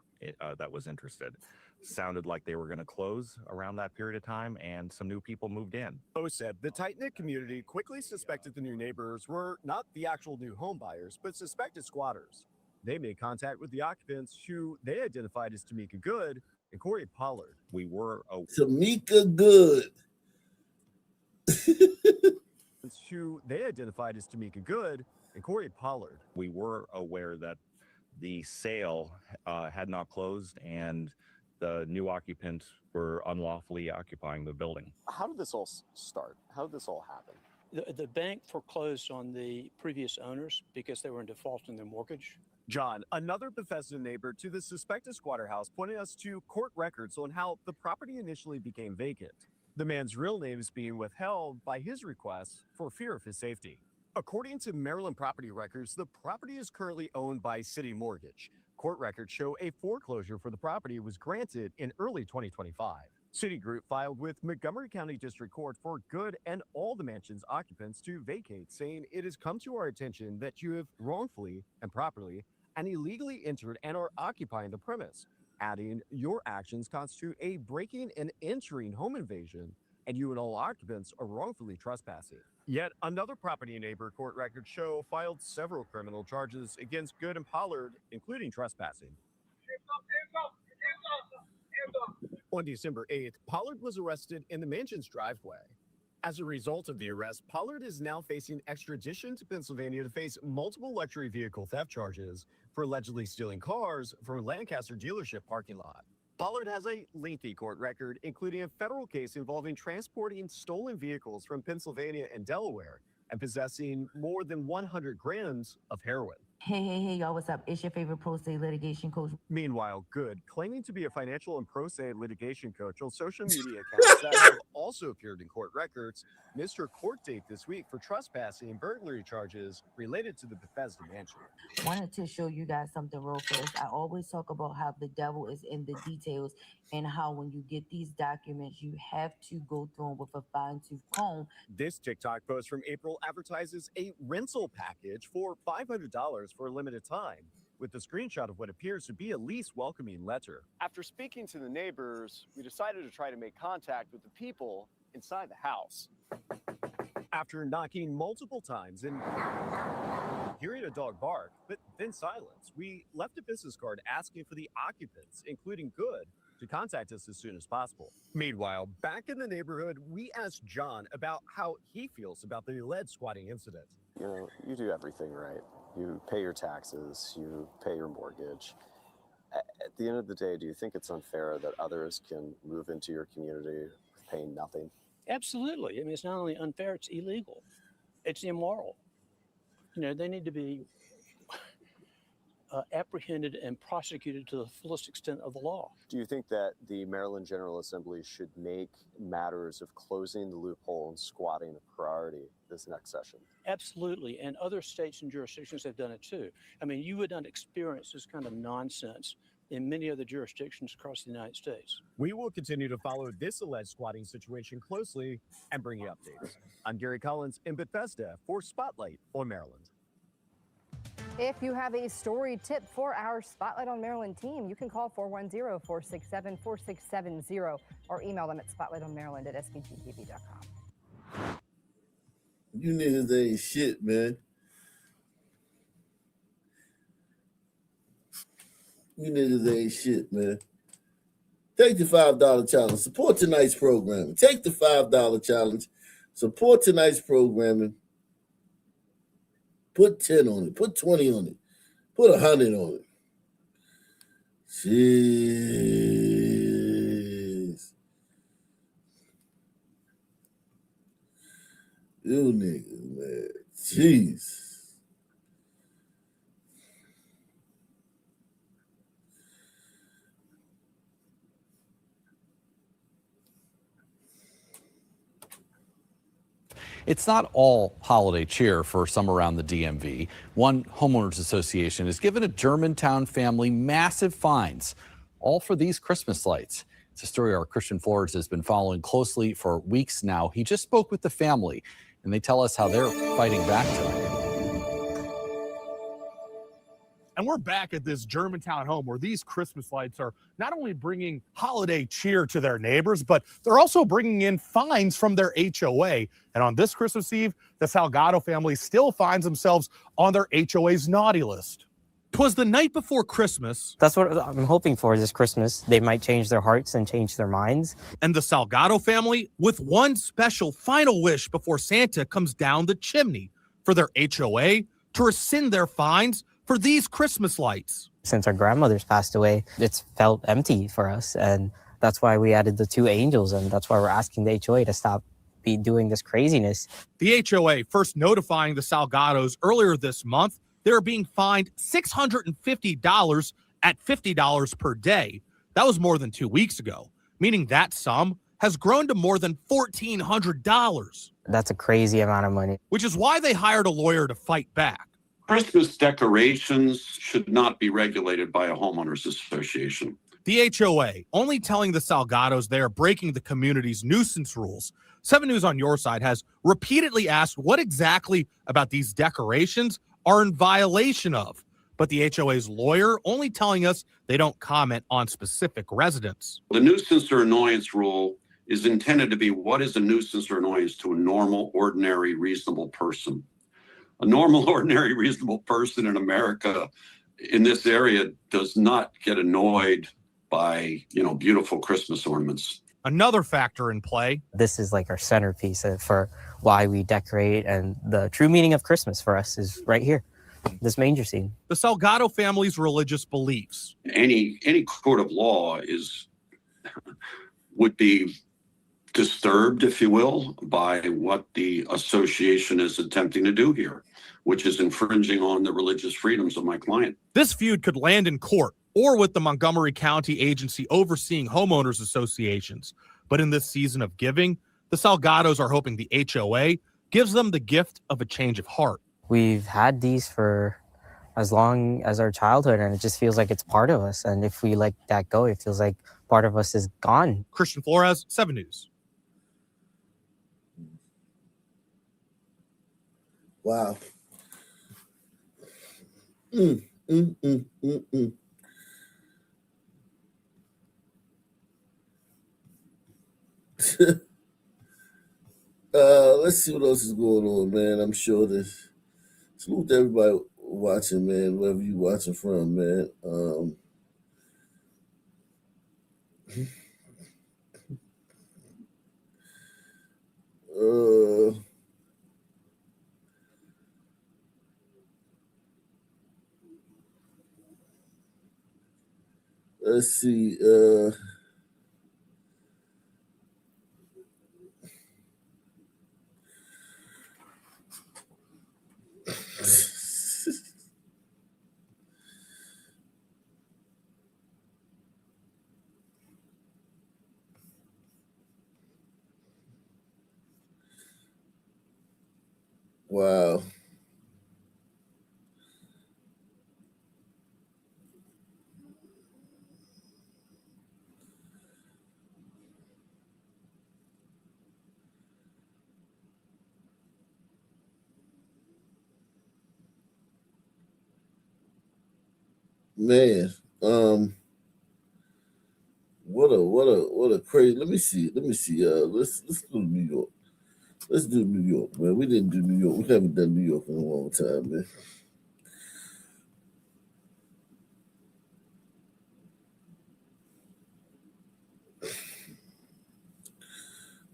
that was interested. Sounded like they were going to close around that period of time, and some new people moved in. O said the tight-knit community quickly suspected the new neighbors were not the actual new home buyers, but suspected squatters. They made contact with the occupants, who they identified as Tamika Good and Corey Pollard. We were Tamika Good. Who they identified as Tamika Good and Corey Pollard. We were aware that the sale had not closed and the new occupants were unlawfully occupying the building. How did this all start? How did this all happen? The bank foreclosed on the previous owners because they were in default on their mortgage. John, another Bethesda neighbor to the suspected squatter house, pointed us to court records on how the property initially became vacant. The man's real name is being withheld by his request for fear of his safety. According to Maryland property records, the property is currently owned by City Mortgage. Court records show a foreclosure for the property was granted in early 2025. Citigroup filed with Montgomery County District Court for Good and all the mansion's occupants to vacate, saying it has come to our attention that you have wrongfully and properly and illegally entered and are occupying the premise. Adding, your actions constitute a breaking and entering home invasion, and you and all occupants are wrongfully trespassing. Yet another property neighbor, court records show, filed several criminal charges against Good and Pollard, including trespassing. On December 8th, Pollard was arrested in the mansion's driveway. As a result of the arrest, Pollard is now facing extradition to Pennsylvania to face multiple luxury vehicle theft charges for allegedly stealing cars from a Lancaster dealership parking lot. Pollard has a lengthy court record, including a federal case involving transporting stolen vehicles from Pennsylvania and Delaware and possessing more than 100 grams of heroin. Hey, y'all, what's up? It's your favorite pro se litigation coach. Meanwhile, Good, claiming to be a financial and pro se litigation coach on social media accounts that have also appeared in court records, missed her court date this week for trespassing and burglary charges related to the Bethesda mansion. Wanted to show you guys something real fast. I always talk about how the devil is in the details and how when you get these documents, you have to go through them with a fine-tooth comb. This TikTok post from April advertises a rental package for $500 for a limited time, with a screenshot of what appears to be a lease welcoming letter. After speaking to the neighbors, we decided to try to make contact with the people inside the house. After knocking multiple times and hearing a dog bark, but then silence, we left a business card asking for the occupants, including Good, to contact us as soon as possible. Meanwhile, back in the neighborhood, we asked John about how he feels about the alleged squatting incident. You know, you do everything right. You pay your taxes, you pay your mortgage. At the end of the day, do you think it's unfair that others can move into your community paying nothing? Absolutely. I mean, it's not only unfair, it's illegal. It's immoral. You know, they need to be apprehended and prosecuted to the fullest extent of the law. Do you think that the Maryland General Assembly should make matters of closing the loophole and squatting a priority this next session? Absolutely. And other states and jurisdictions have done it too. I mean, you would not experience this kind of nonsense in many other jurisdictions across the United States. We will continue to follow this alleged squatting situation closely and bring you updates. I'm Gary Collins in Bethesda for Spotlight on Maryland. If you have a story tip for our Spotlight on Maryland team, you can call 410-467-4670 or email them at spotlightonmaryland@sbgtv.com. You niggas ain't shit, man. You niggas ain't shit, man. Take the $5 challenge. Support tonight's programming. Take the $5 challenge. Support tonight's programming. Put 10 on it. Put 20 on it. Put 100 on it. Jeez. You niggas, man. Jeez. It's not all holiday cheer for some around the DMV. One homeowners association has given a Germantown family massive fines, all for these Christmas lights. It's a story our Christian Flores has been following closely for weeks now. He just spoke with the family, and they tell us how they're fighting back tonight. And we're back at this Germantown home where these Christmas lights are not only bringing holiday cheer to their neighbors, but they're also bringing in fines from their HOA. And on this Christmas Eve, the Salgado family still finds themselves on their HOA's naughty list. 'Twas the night before Christmas. That's what I'm hoping for this Christmas. They might change their hearts and change their minds. And the Salgado family with one special final wish before Santa comes down the chimney for their HOA to rescind their fines for these Christmas lights. Since our grandmothers passed away, it's felt empty for us. And that's why we added the 2 angels. And that's why we're asking the HOA to stop doing this craziness. The HOA first notifying the Salgados earlier this month, they're being fined $650 at $50 per day. That was more than 2 weeks ago, meaning that sum has grown to more than $1,400. That's a crazy amount of money. Which is why they hired a lawyer to fight back. Christmas decorations should not be regulated by a homeowners association. The HOA only telling the Salgados they are breaking the community's nuisance rules. 7 News on Your Side has repeatedly asked what exactly about these decorations are in violation of, but the HOA's lawyer only telling us they don't comment on specific residents. The nuisance or annoyance rule is intended to be what is a nuisance or annoyance to a normal, ordinary, reasonable person. A normal, ordinary, reasonable person in America in this area does not get annoyed by, beautiful Christmas ornaments. Another factor in play. This is like our centerpiece for why we decorate, and the true meaning of Christmas for us is right here, this manger scene. The Salgado family's religious beliefs. Any court of law would be disturbed, if you will, by what the association is attempting to do here, which is infringing on the religious freedoms of my client. This feud could land in court or with the Montgomery County agency overseeing homeowners associations. But in this season of giving, the Salgados are hoping the HOA gives them the gift of a change of heart. We've had these for as long as our childhood, and it just feels like it's part of us. And if we let that go, it feels like part of us is gone. Christian Flores, 7 News. Wow. Let's see what else is going on, man. I'm sure there's salute to everybody watching, man, wherever you watching from, man. Let's see. Wow. Man, what a crazy. Let me see. Let's do New York. Let's do New York, man. We didn't do New York. We haven't done New York in a long time, man.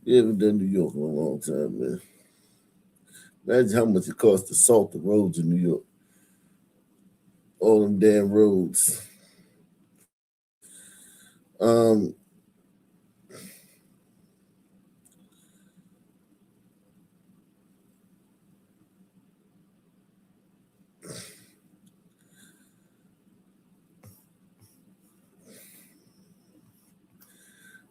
We haven't done New York in a long time, man. Imagine how much it costs to salt the roads in New York. All them damn roads.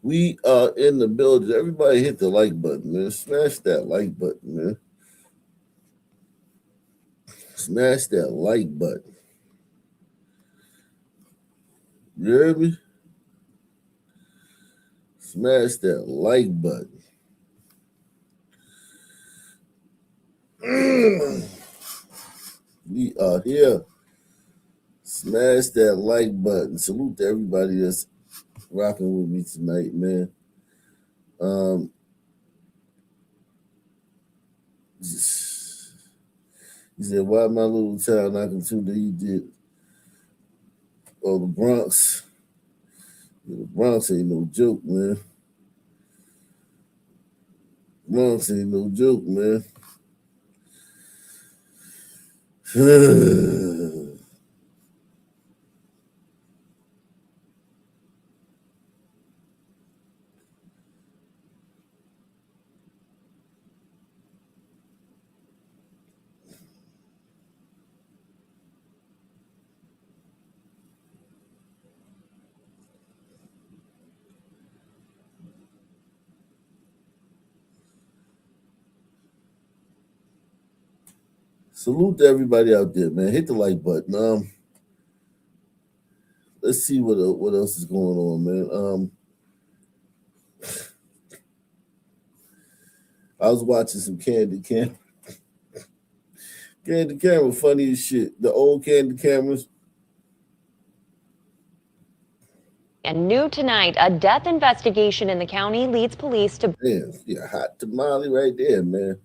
We are in the building. Everybody hit the like button, man. Smash that like button, man. Smash that like button. You hear me? Smash that like button. We are here. Smash that like button. Salute to everybody that's rocking with me tonight, man. He said, why my little town not consider he did? Oh, the Bronx. Yeah, the Bronx ain't no joke, man. Bronx ain't no joke, man. Salute to everybody out there, man. Hit the like button. Let's see what else is going on, man. I was watching some Candid Camera. Candid Camera, funny as shit. The old Candid Cameras. And new tonight, a death investigation in the county leads police to Yeah, hot tamale right there, man.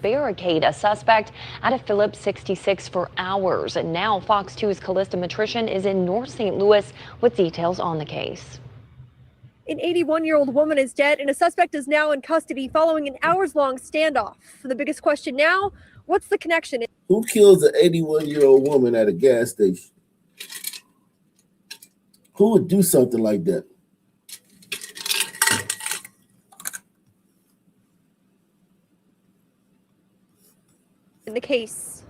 barricade a suspect at a Phillips 66 for hours. And now Fox 2's Callista Matrician is in North St. Louis with details on the case. An 81-year-old woman is dead and a suspect is now in custody following an hours-long standoff. The biggest question now, what's the connection? Who kills an 81-year-old woman at a gas station? Who would do something like that? In the case.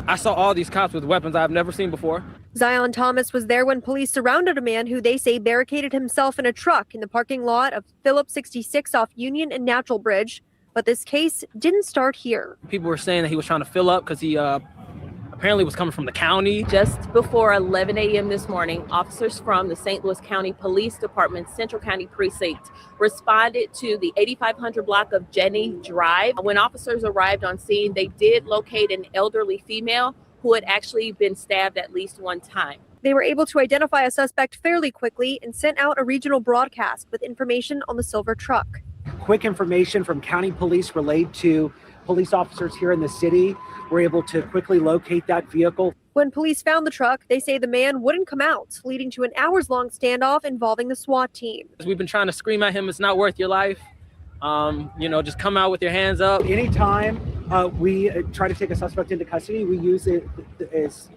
I saw all these cops with weapons I've never seen before. Zion Thomas was there when police surrounded a man who they say barricaded himself in a truck in the parking lot of Phillips 66 off Union and Natural Bridge. But this case didn't start here. People were saying that he was trying to fill up because he apparently was coming from the county. Just before 11 a.m. this morning, officers from the St. Louis County Police Department's Central County Precinct responded to the 8500 block of Jenny Drive. When officers arrived on scene, they did locate an elderly female who had actually been stabbed at least one time. They were able to identify a suspect fairly quickly and sent out a regional broadcast with information on the silver truck. Quick information from county police relayed to police officers here in the city. We're able to quickly locate that vehicle. When police found the truck, they say the man wouldn't come out, leading to an hours-long standoff involving the SWAT team. We've been trying to scream at him, it's not worth your life. Just come out with your hands up. Anytime we try to take a suspect into custody, we use it as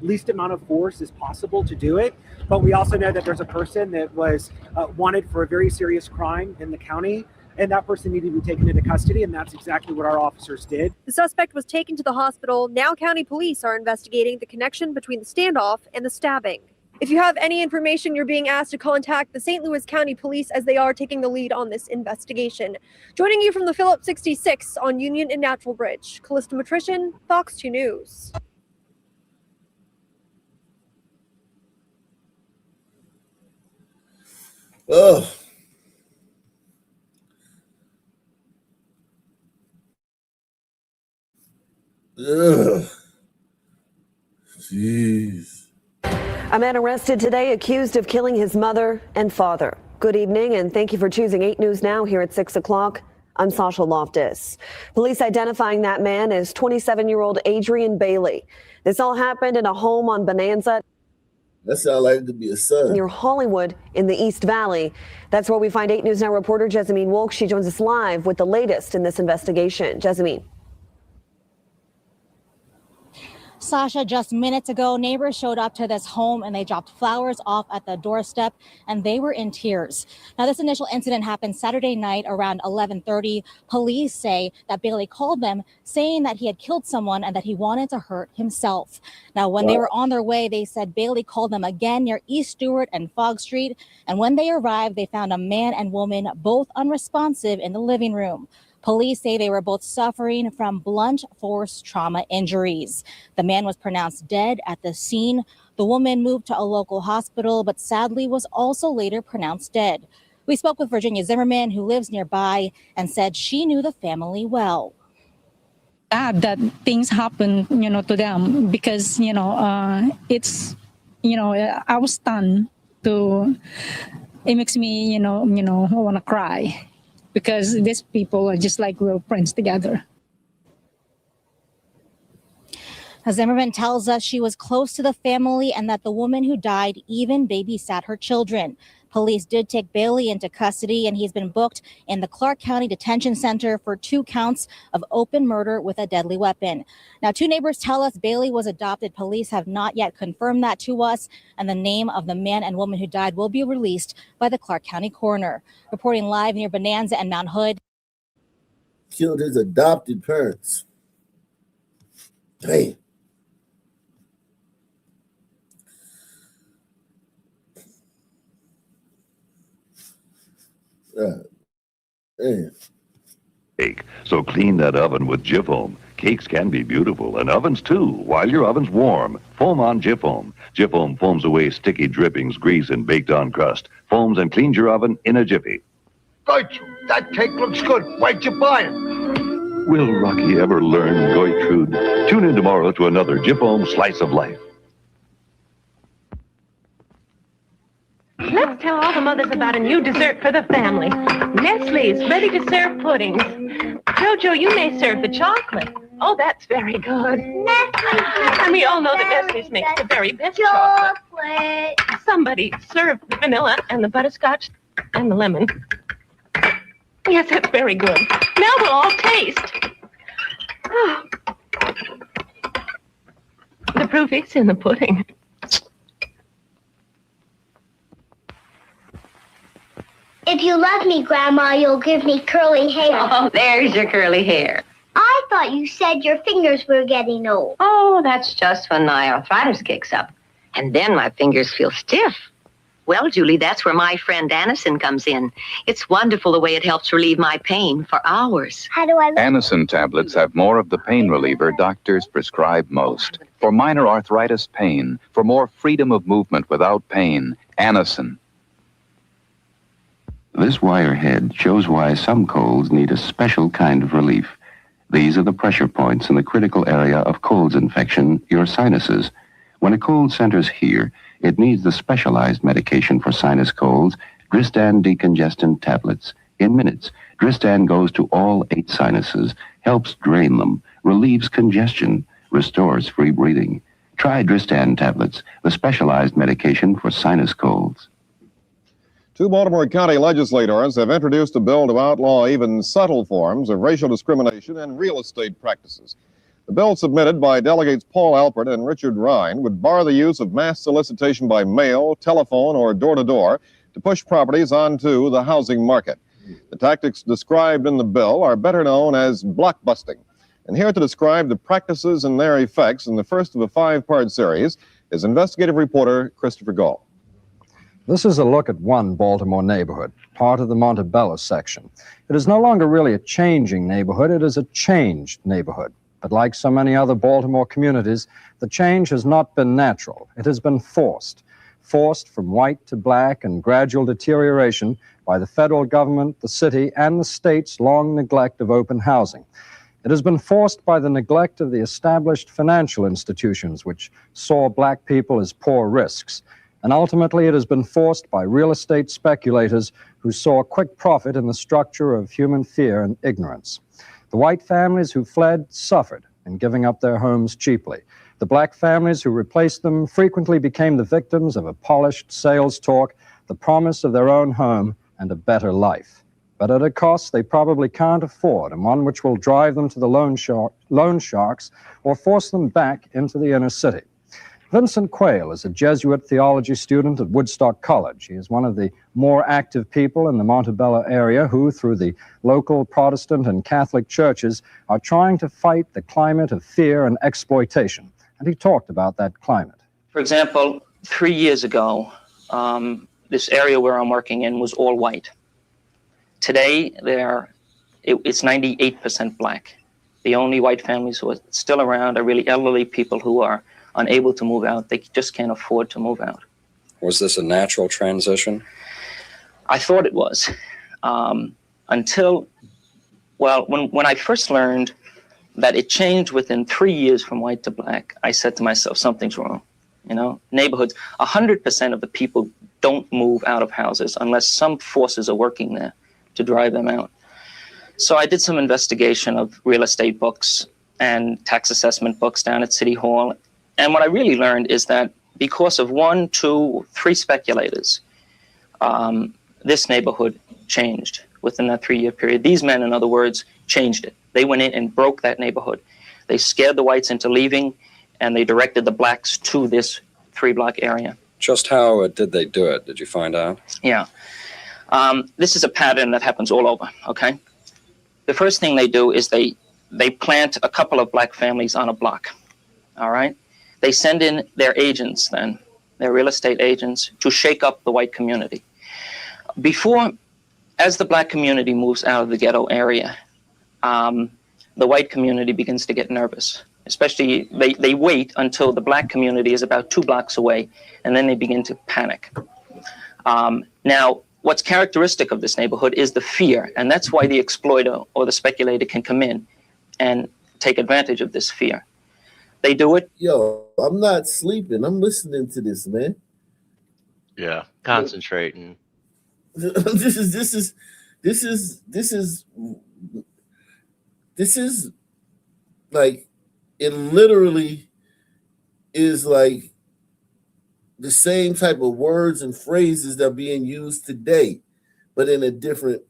least amount of force as possible to do it. But we also know that there's a person that was wanted for a very serious crime in the county, and that person needed to be taken into custody, and that's exactly what our officers did. The suspect was taken to the hospital. Now county police are investigating the connection between the standoff and the stabbing. If you have any information, you're being asked to contact the St. Louis County Police as they are taking the lead on this investigation. Joining you from the Phillips 66 on Union and Natural Bridge, Callista Matrician, Fox 2 News. Oh. Ugh. Jeez. A man arrested today accused of killing his mother and father. Good evening, and thank you for choosing 8 News Now here at 6 o'clock. I'm Sasha Loftus. Police identifying that man as 27-year-old Adrian Bailey. This all happened in a home on Bonanza. That sounds like it could be a son. Near Hollywood in the East Valley. That's where we find 8 News Now reporter Jessamine Wolk. She joins us live with the latest in this investigation. Jessamine. Sasha, just minutes ago, neighbors showed up to this home and they dropped flowers off at the doorstep and they were in tears. Now, this initial incident happened Saturday night around 11:30. Police say that Bailey called them saying that he had killed someone and that he wanted to hurt himself. Now, when they were on their way, they said Bailey called them again near East Stewart and Fogg Street. And when they arrived, they found a man and woman both unresponsive in the living room. Police say they were both suffering from blunt force trauma injuries. The man was pronounced dead at the scene. The woman moved to a local hospital, but sadly was also later pronounced dead. We spoke with Virginia Zimmerman, who lives nearby, and said she knew the family well. Sad that things happen, to them because, it's, I was stunned. It makes me, want to cry. Because these people are just like real friends together. Zimmerman tells us she was close to the family and that the woman who died even babysat her children. Police did take Bailey into custody and he's been booked in the Clark County Detention Center for 2 counts of open murder with a deadly weapon. Now, 2 neighbors tell us Bailey was adopted. Police have not yet confirmed that to us, and the name of the man and woman who died will be released by the Clark County coroner. Reporting live near Bonanza and Mount Hood. Killed his adopted parents. Damn. Damn. Cake. So clean that oven with Jif-Foam. Cakes can be beautiful, and ovens too, while your oven's warm. Foam on Jif-Foam. Jif-Foam foams away sticky drippings, grease, and baked-on crust. Foams and cleans your oven in a jiffy. Gertrude, that cake looks good. Where'd you buy it? Will Rocky ever learn, Gertrude? Tune in tomorrow to another Jif-Foam Slice of Life. Let's tell all the mothers about a new dessert for the family. Nestle's ready-to-serve puddings. Jojo, you may serve the chocolate. Oh, that's very good. Nestle. And we all know that Nestle's makes the very best chocolate. Somebody serve the vanilla and the butterscotch and the lemon. Yes, that's very good. Now we'll all taste. Oh. The proof is in the pudding. If you love me, Grandma, you'll give me curly hair. Oh, there's your curly hair. I thought you said your fingers were getting old. Oh, that's just when my arthritis kicks up. And then my fingers feel stiff. Well, Julie, that's where my friend Anacin comes in. It's wonderful the way it helps relieve my pain for hours. How do I look? Anacin tablets have more of the pain reliever doctors prescribe most. For minor arthritis pain, for more freedom of movement without pain, Anacin. This wire head shows why some colds need a special kind of relief. These are the pressure points in the critical area of colds infection, your sinuses. When a cold centers here, it needs the specialized medication for sinus colds, Dristan decongestant tablets. In minutes, Dristan goes to all 8 sinuses, helps drain them, relieves congestion, restores free breathing. Try Dristan tablets, the specialized medication for sinus colds. 2 Baltimore County legislators have introduced a bill to outlaw even subtle forms of racial discrimination and real estate practices. The bill submitted by delegates Paul Alpert and Richard Ryan would bar the use of mass solicitation by mail, telephone, or door-to-door to push properties onto the housing market. The tactics described in the bill are better known as blockbusting. And here to describe the practices and their effects in the first of a 5-part series is investigative reporter Christopher Gall. This is a look at one Baltimore neighborhood, part of the Montebello section. It is no longer really a changing neighborhood, it is a changed neighborhood. But like so many other Baltimore communities, the change has not been natural. It has been forced from white to black and gradual deterioration by the federal government, the city, and the state's long neglect of open housing. It has been forced by the neglect of the established financial institutions, which saw black people as poor risks. And ultimately, it has been forced by real estate speculators who saw a quick profit in the structure of human fear and ignorance. The white families who fled suffered in giving up their homes cheaply. The black families who replaced them frequently became the victims of a polished sales talk, the promise of their own home and a better life. But at a cost they probably can't afford, and one which will drive them to the loan sharks or force them back into the inner city. Vincent Quayle is a Jesuit theology student at Woodstock College. He is one of the more active people in the Montebello area who, through the local Protestant and Catholic churches, are trying to fight the climate of fear and exploitation. And he talked about that climate. For example, 3 years ago, this area where I'm working in was all white. Today, it's 98% black. The only white families who are still around are really elderly people who are unable to move out. They just can't afford to move out. Was this a natural transition? I thought it was. Until, well, when I first learned that it changed within 3 years from white to black, I said to myself, something's wrong. You know, neighborhoods, 100% of the people don't move out of houses unless some forces are working there to drive them out. So I did some investigation of real estate books and tax assessment books down at City Hall. And what I really learned is that because of 1, 2, 3 speculators, this neighborhood changed within that 3-year period. These men, in other words, changed it. They went in and broke that neighborhood. They scared the whites into leaving, and they directed the blacks to this 3-block area. Just how did they do it? Did you find out? Yeah. This is a pattern that happens all over, okay? The first thing they do is they plant a couple of black families on a block, all right? They send in their agents then, their real estate agents, to shake up the white community. As the black community moves out of the ghetto area, the white community begins to get nervous. Especially, they wait until the black community is about 2 blocks away, and then they begin to panic. Now, what's characteristic of this neighborhood is the fear, and that's why the exploiter or the speculator can come in and take advantage of this fear. They do it. Yo, I'm not sleeping. I'm listening to this, man. Yeah, concentrating. This is like, it literally is like the same type of words and phrases that are being used today, but in a different,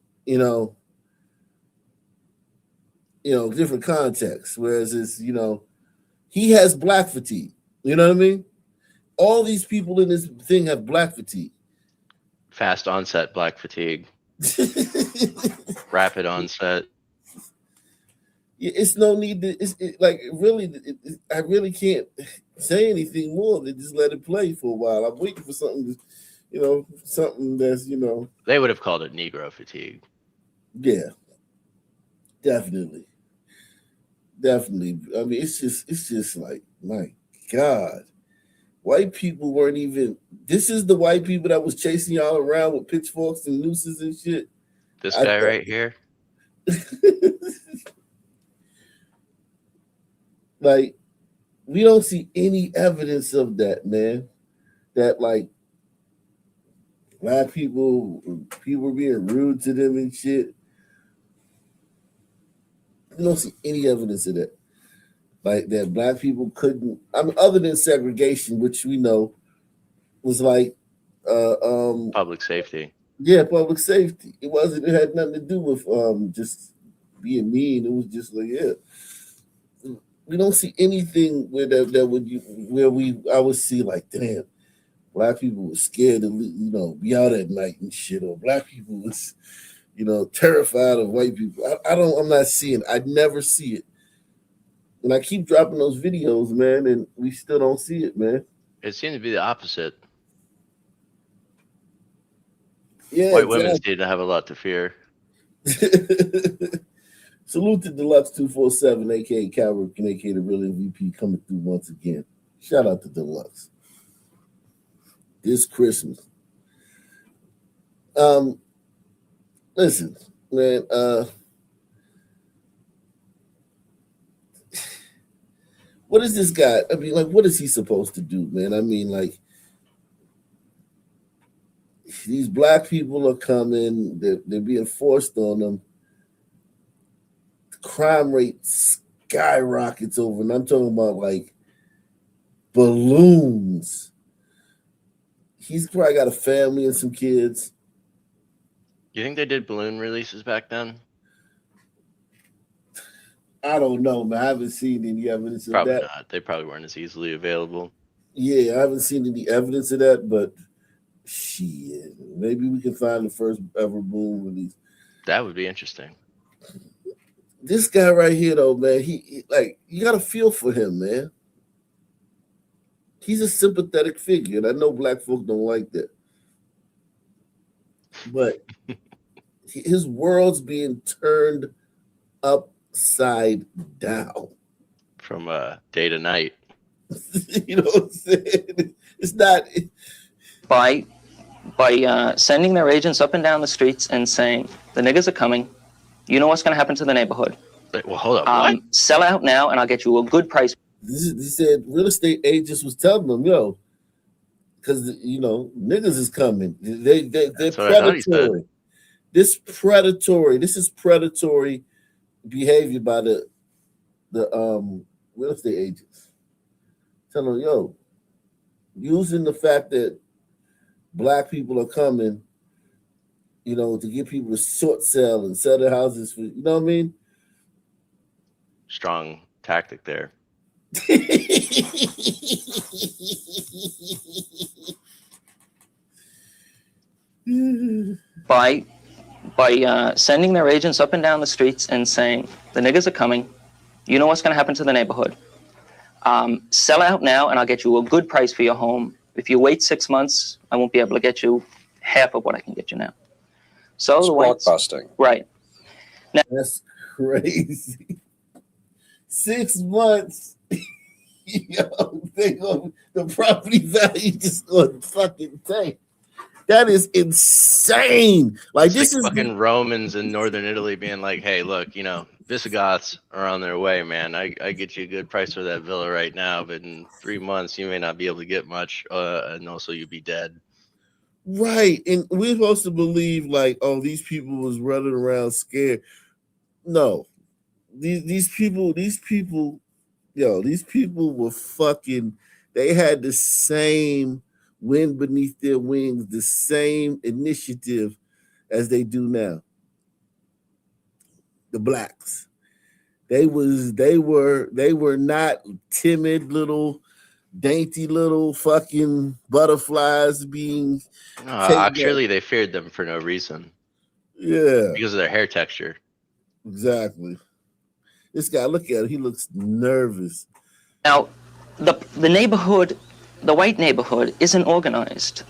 different context. Whereas it's, he has black fatigue. You know what I mean? All these people in this thing have black fatigue. Fast onset black fatigue. Rapid onset. It's no need to. I really can't say anything more than just let it play for a while. I'm waiting for something, something that's, They would have called it Negro fatigue. Yeah, definitely. I mean, it's just like, my God, white people weren't even. This is the white people that was chasing y'all around with pitchforks and nooses and shit. This guy right here. Like, we don't see any evidence of that, man. That, like, black people being rude to them and shit. We don't see any evidence of that. Like, that black people couldn't, other than segregation, which we know was like public safety. Yeah, public safety. It had nothing to do with just being mean. It was just like, yeah. we don't see anything where I would see like, damn, black people were scared to be out at night and shit, or black people was terrified of white people. I'm not seeing. I never see it, and I keep dropping those videos, man, and we still don't see it, man. It seems to be the opposite. Yeah, White women seem to have a lot to fear. Salute to Deluxe 247, aka Calvert, aka the real MVP, coming through once again. Shout out to Deluxe. This Christmas. Listen, man, what is this guy? I mean, like, what is he supposed to do, man? I mean, like, these black people are coming, they're being forced on them. The crime rate skyrockets over, and I'm talking about like balloons. He's probably got a family and some kids. You think they did balloon releases back then? I don't know, man. I haven't seen any evidence of that. Probably not. They probably weren't as easily available. Yeah, I haven't seen any evidence of that, but shit, maybe we can find the first ever balloon release. That would be interesting. This guy right here, though, man, he like, you got to feel for him, man. He's a sympathetic figure, and I know black folk don't like that. But his world's being turned upside down. From day to night. You know what I'm saying? It's not... By sending their agents up and down the streets and saying, the niggas are coming, you know what's going to happen to the neighborhood. Well, hold up, what? Sell out now, and I'll get you a good price. He said real estate agents was telling them, because niggas is coming. They're predatory. This is predatory behavior by the real estate agents. Tell them, using the fact that black people are coming, to get people to short sell and sell their houses for, you know what I mean? Strong tactic there. By sending their agents up and down the streets and saying, the niggas are coming, you know what's going to happen to the neighborhood. Sell out now, and I'll get you a good price for your home. If you wait 6 months, I won't be able to get you half of what I can get you now. So it's blockbusting. Right. Now, that's crazy. 6 months. The property value just going to fucking tank. That is insane. Like, this is fucking Romans in northern Italy being like, hey, look, Visigoths are on their way, man. I get you a good price for that villa right now, but in 3 months you may not be able to get much, and also you'll be dead. Right. And we're supposed to believe like, oh, these people was running around scared. No. These people were fucking, they had the same wind beneath their wings, the same initiative as they do now. The blacks. They were not timid little, dainty little fucking butterflies being actually they feared them for no reason. Yeah. Because of their hair texture. Exactly. This guy, look at him, he looks nervous. Now, the neighborhood, the white neighborhood, isn't organized.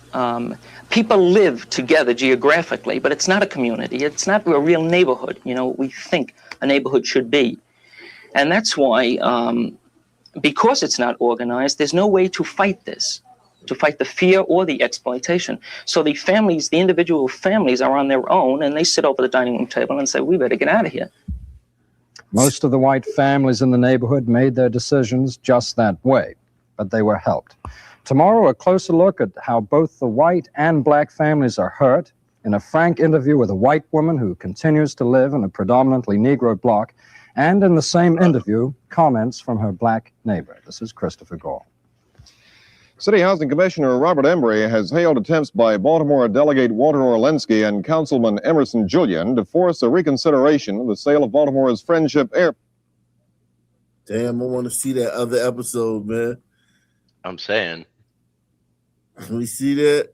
People live together geographically, but it's not a community. It's not a real neighborhood, we think a neighborhood should be. And that's why, because it's not organized, there's no way to fight this, to fight the fear or the exploitation. So the individual families are on their own, and they sit over the dining room table and say, we better get out of here. Most of the white families in the neighborhood made their decisions just that way, but they were helped. Tomorrow, a closer look at how both the white and black families are hurt in a frank interview with a white woman who continues to live in a predominantly Negro block, and in the same interview, comments from her black neighbor. This is Christopher Gall. City Housing Commissioner Robert Embry has hailed attempts by Baltimore Delegate Walter Orlensky and Councilman Emerson Julian to force a reconsideration of the sale of Baltimore's Friendship Airport. Damn, I want to see that other episode, man. I'm saying. Let me see that.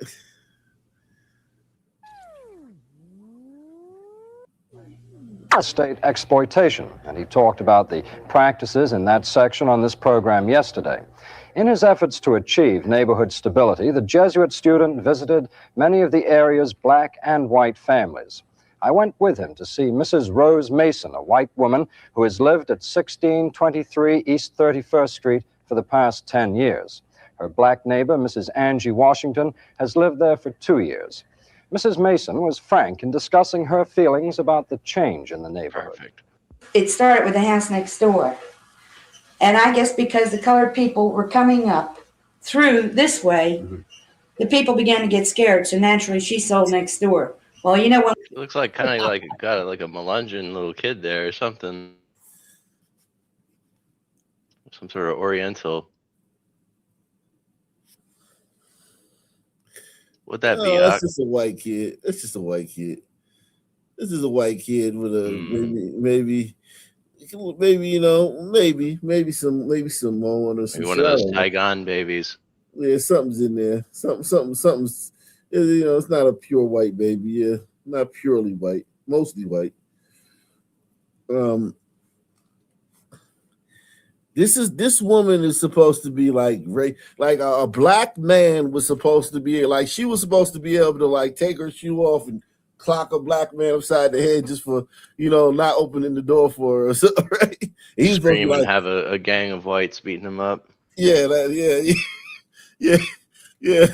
State exploitation, and he talked about the practices in that section on this program yesterday. In his efforts to achieve neighborhood stability, the Jesuit student visited many of the area's black and white families. I went with him to see Mrs. Rose Mason, a white woman who has lived at 1623 East 31st Street for the past 10 years. Her black neighbor, Mrs. Angie Washington, has lived there for 2 years. Mrs. Mason was frank in discussing her feelings about the change in the neighborhood. Perfect. It started with the house next door. And I guess because the colored people were coming up through this way, the people began to get scared. So naturally, she sold next door. Well, you know when It looks like kind of like got like a Melungeon little kid there or something. Some sort of Oriental. Would that be? That's just a white kid. That's just a white kid. This is a white kid with a maybe you know maybe some Samoan or some. Maybe one of those Saigon babies. Yeah, something's in there. Something's. You know, it's not a pure white baby. Yeah, not purely white. Mostly white. This woman is supposed to be like a black man was supposed to be like she was supposed to be able to like take her shoe off and clock a black man upside the head just for not opening the door for her, right? He's Scream like, and have a gang of whites beating him up. Yeah, yeah.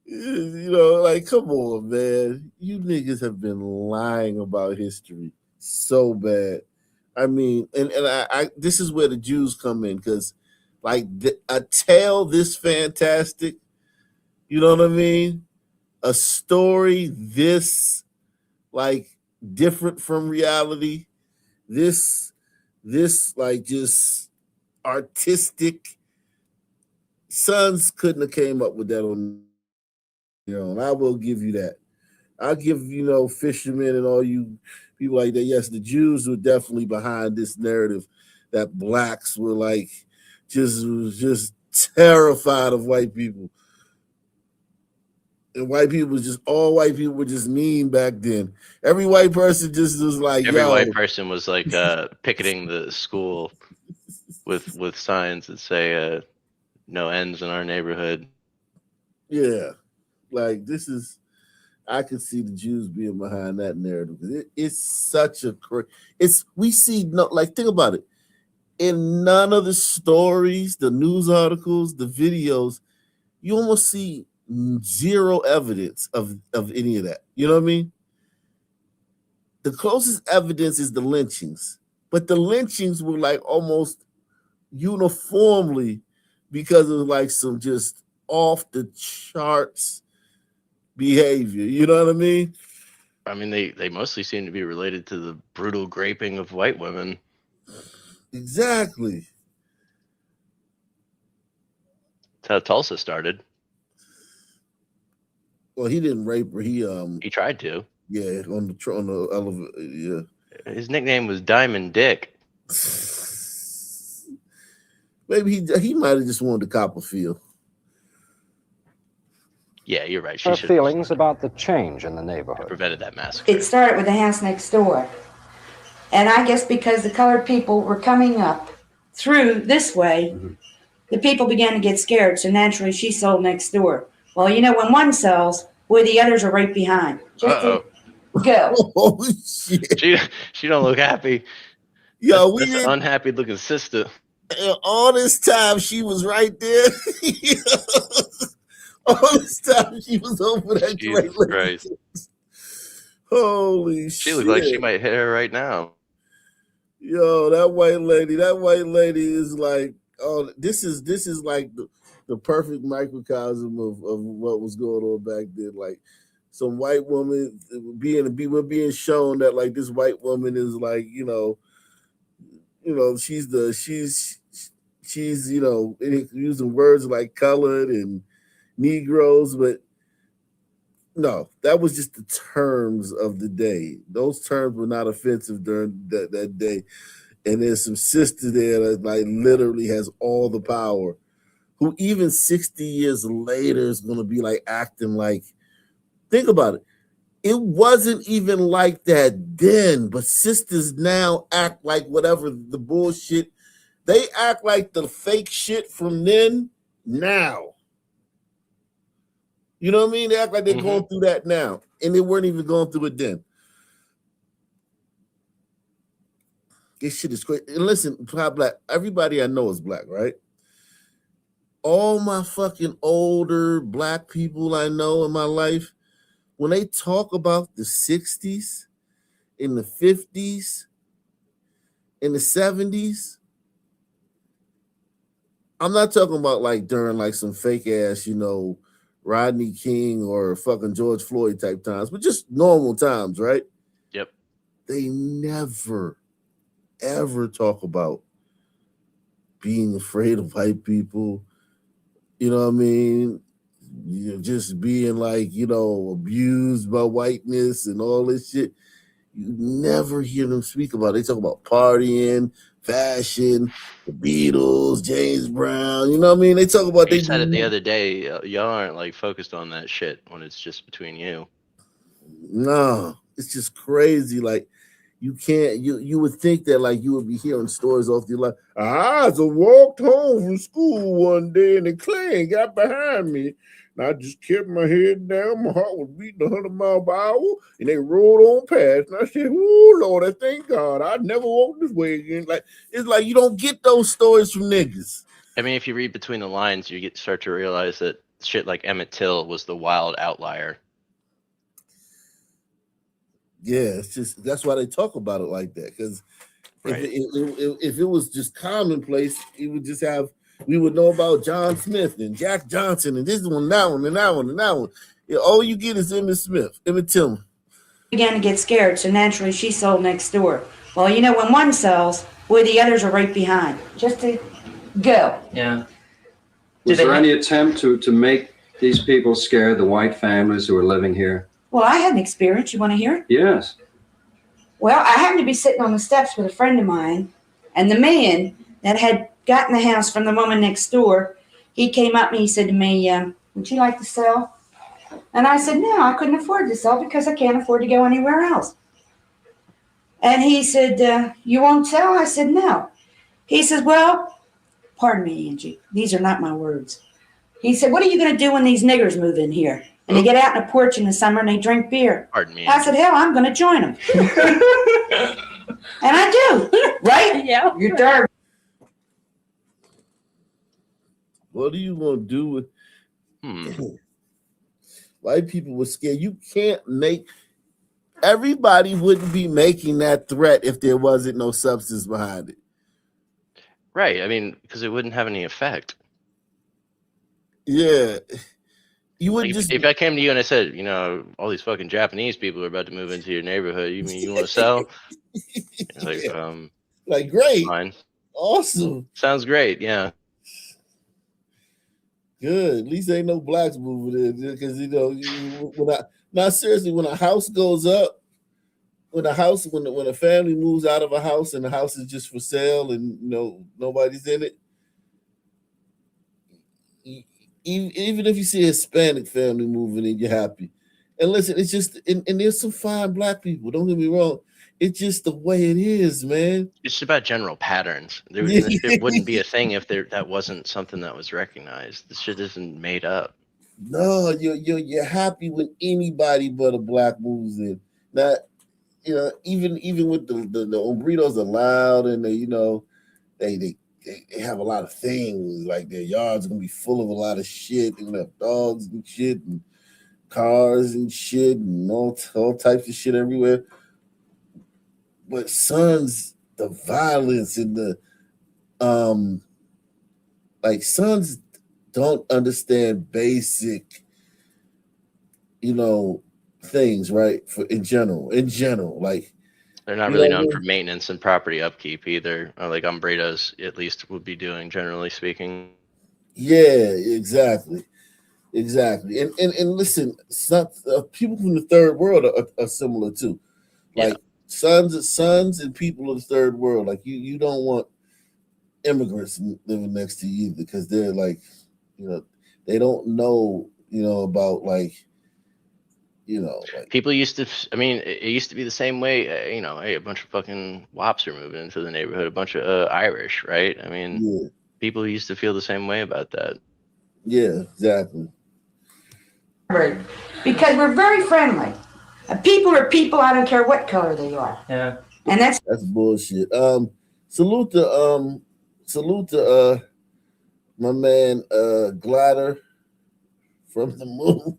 You know, like come on, man. You niggas have been lying about history so bad. I mean, and I this is where the Jews come in because, like, a tale this fantastic, you know what I mean? A story this, like, different from reality, this like, just artistic. Sons couldn't have came up with that on their own. I will give you that. I'll give, fishermen and all you people like that. Yes, the Jews were definitely behind this narrative that blacks were like just terrified of white people. And all white people were just mean back then. Every white person just was like, Every white person was like picketing the school with signs that say no ends in our neighborhood. Yeah. Like I could see the Jews being behind that narrative because it's such a think about it. In none of the stories, the news articles, the videos, you almost see zero evidence of any of that. You know what I mean? The closest evidence is the lynchings, but the lynchings were like almost uniformly because of like some just off the charts behavior. You know what I mean? I mean, they mostly seem to be related to the brutal graping of white women. Exactly. That's how Tulsa started. Well, he didn't rape her. He tried to. Yeah, on the elevator. Yeah. His nickname was Diamond Dick. Maybe he might have just wanted to cop a feel. Yeah, you're right. Her feelings about the change in the neighborhood. Prevented that massacre. it started with the house next door. And I guess because the colored people were coming up through this way, the people began to get scared. So naturally, she sold next door. Well, when one sells, boy, the others are right behind. Uh-oh. Go. Oh, shit. She don't look happy. Yo, that's an unhappy looking sister. All this time she was right there. All this time she was over that Jesus Christ. Holy She shit. looked like she might hit her right now. Yo, that white lady is like, oh, this is like the perfect microcosm of what was going on back then. Like some white woman we're being shown that like this white woman is like, she's using words like colored and Negroes, but no, that was just the terms of the day. Those terms were not offensive during that day. and there's some sister there that like literally has all the power, who even 60 years later is gonna be like acting like, think about it. It wasn't even like that then, but sisters now act like whatever the bullshit. They act like the fake shit from then now. You know what I mean? They act like they're going through that now, and they weren't even going through it then. This shit is crazy. And listen, black, everybody I know is black, right? All my fucking older black people I know in my life, when they talk about the 60s, in the 50s, in the 70s, I'm not talking about like during like some fake ass, you know, Rodney King or fucking George Floyd type times, but just normal times, right? Yep. They never, ever talk about being afraid of white people. You know what I mean? You know, just being like, you know, abused by whiteness and all this shit. You never hear them speak about it. They talk about partying, fashion, the Beatles, James Brown. You know what I mean? They talk about You said it the other day. Y'all aren't like focused on that shit when it's just between you. No, it's just crazy. Like you can't. You would think that like you would be hearing stories off your life. I just walked home from school one day and the Klan got behind me. And I just kept my head down. My heart was beating 100 miles per hour, and they rolled on past. And I said, "Oh Lord, I thank God I never walked this way again." Like it's like you don't get those stories from niggas. I mean, if you read between the lines, you start to realize that shit like Emmett Till was the wild outlier. Yeah, it's just that's why they talk about it like that. Because Right. if it was just commonplace, it would just have we would know about John Smith and Jack Johnson and this one, that one, and that one, and that one. Yeah, all you get is Emmett Till. Began to get scared, so naturally she sold next door. Well, you know, when one sells, boy, the others are right behind. Just to go. Yeah. Was there any attempt to make these people scared, the white families who are living here? Well, I had an experience. You want to hear it? Yes. Well, I happened to be sitting on the steps with a friend of mine, and the man that had gotten the house from the woman next door, he came up and he said to me, would you like to sell? And I said, no, I couldn't afford to sell because I can't afford to go anywhere else. And he said, you won't sell? I said, no. He says, well, pardon me, Angie. These are not my words. He said, what are you going to do when these niggers move in here? And they get out in the porch in the summer and they drink beer. Pardon me. I said, hell, I'm going to join them. And I do, right? Yeah. You're darn. What are you going to do with white people were scared? You can't make everybody wouldn't be making that threat if there wasn't no substance behind it. Right. I mean, because it wouldn't have any effect. Yeah. You would Like, just if I came to you and I said, you know, all these fucking Japanese people are about to move into your neighborhood. You mean you want to sell? like great, fine, awesome, sounds great, yeah. Good. At least ain't no blacks moving in because you know seriously, when a house goes up, when a family moves out of a house and the house is just for sale and you know nobody's in it. Even if you see a Hispanic family moving in, you're happy. And listen, it's just, and there's some fine black people. Don't get me wrong. It's just the way it is, man. It's about general patterns. This shit wouldn't be a thing if that wasn't something that was recognized. This shit isn't made up. No, you're happy when anybody but a black moves in. Now, you know, even with the hombritos are loud and they, you know, they have a lot of things, like their yards are gonna be full of a lot of shit. They're gonna have dogs and shit and cars and shit and all types of shit everywhere. But sons, the violence and the like sons don't understand basic, you know, things, right? In general, like they're not really known for maintenance and property upkeep either, like Umbritos at least would be doing, generally speaking. Yeah, exactly. And listen, people from the third world are similar too. Like sons and people of the third world. Like you don't want immigrants living next to you either, because they're like, they don't know, about like, like people used to. I mean, it used to be the same way. Hey, a bunch of fucking wops are moving into the neighborhood. A bunch of Irish, right? I mean, people used to feel the same way about that. Yeah, exactly. Because we're very friendly. People are people. I don't care what color they are. Yeah. And that's bullshit. Salute to my man Glider from the moon.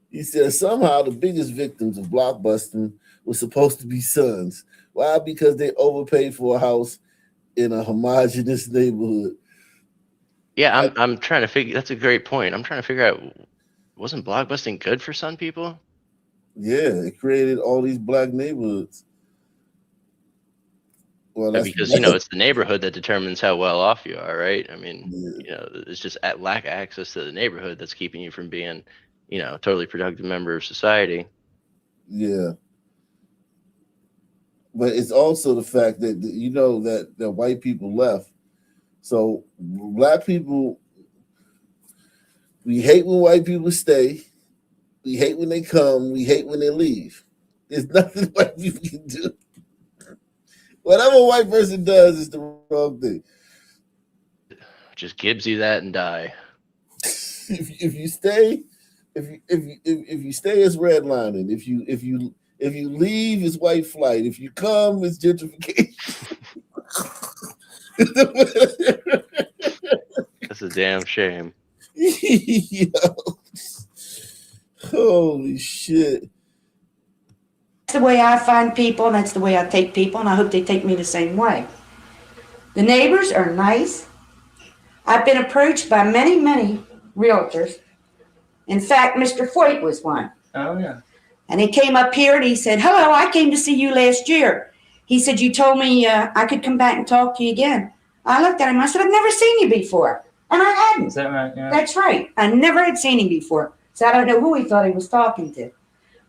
He said somehow the biggest victims of blockbusting were supposed to be sons. Why? Because they overpaid for a house in a homogenous neighborhood. Yeah, I'm trying to figure. That's a great point. I'm trying to figure out, wasn't blockbusting good for some people? Yeah, it created all these black neighborhoods. Well, that's because it's the neighborhood that determines how well off you are, right? I mean, it's just lack of access to the neighborhood that's keeping you from being, a totally productive member of society. Yeah. But it's also the fact that that white people left. So black people, we hate when white people stay. We hate when they come. We hate when they leave. There's nothing white people can do. Whatever a white person does is the wrong thing. Just gives you that and die. If you stay, if you stay, it's redlining. If you leave, it's white flight. If you come, it's gentrification. That's a damn shame. Yo. Holy shit. That's the way I find people, and that's the way I take people, and I hope they take me the same way. The neighbors are nice. I've been approached by many, many realtors. In fact, Mr. Foyt was one. Oh, yeah. And he came up here and he said, "Hello, I came to see you last year." He said, "You told me I could come back and talk to you again." I looked at him, I said, "I've never seen you before." And I hadn't. Is that right? Yeah. That's right. I never had seen him before. So I don't know who he thought he was talking to.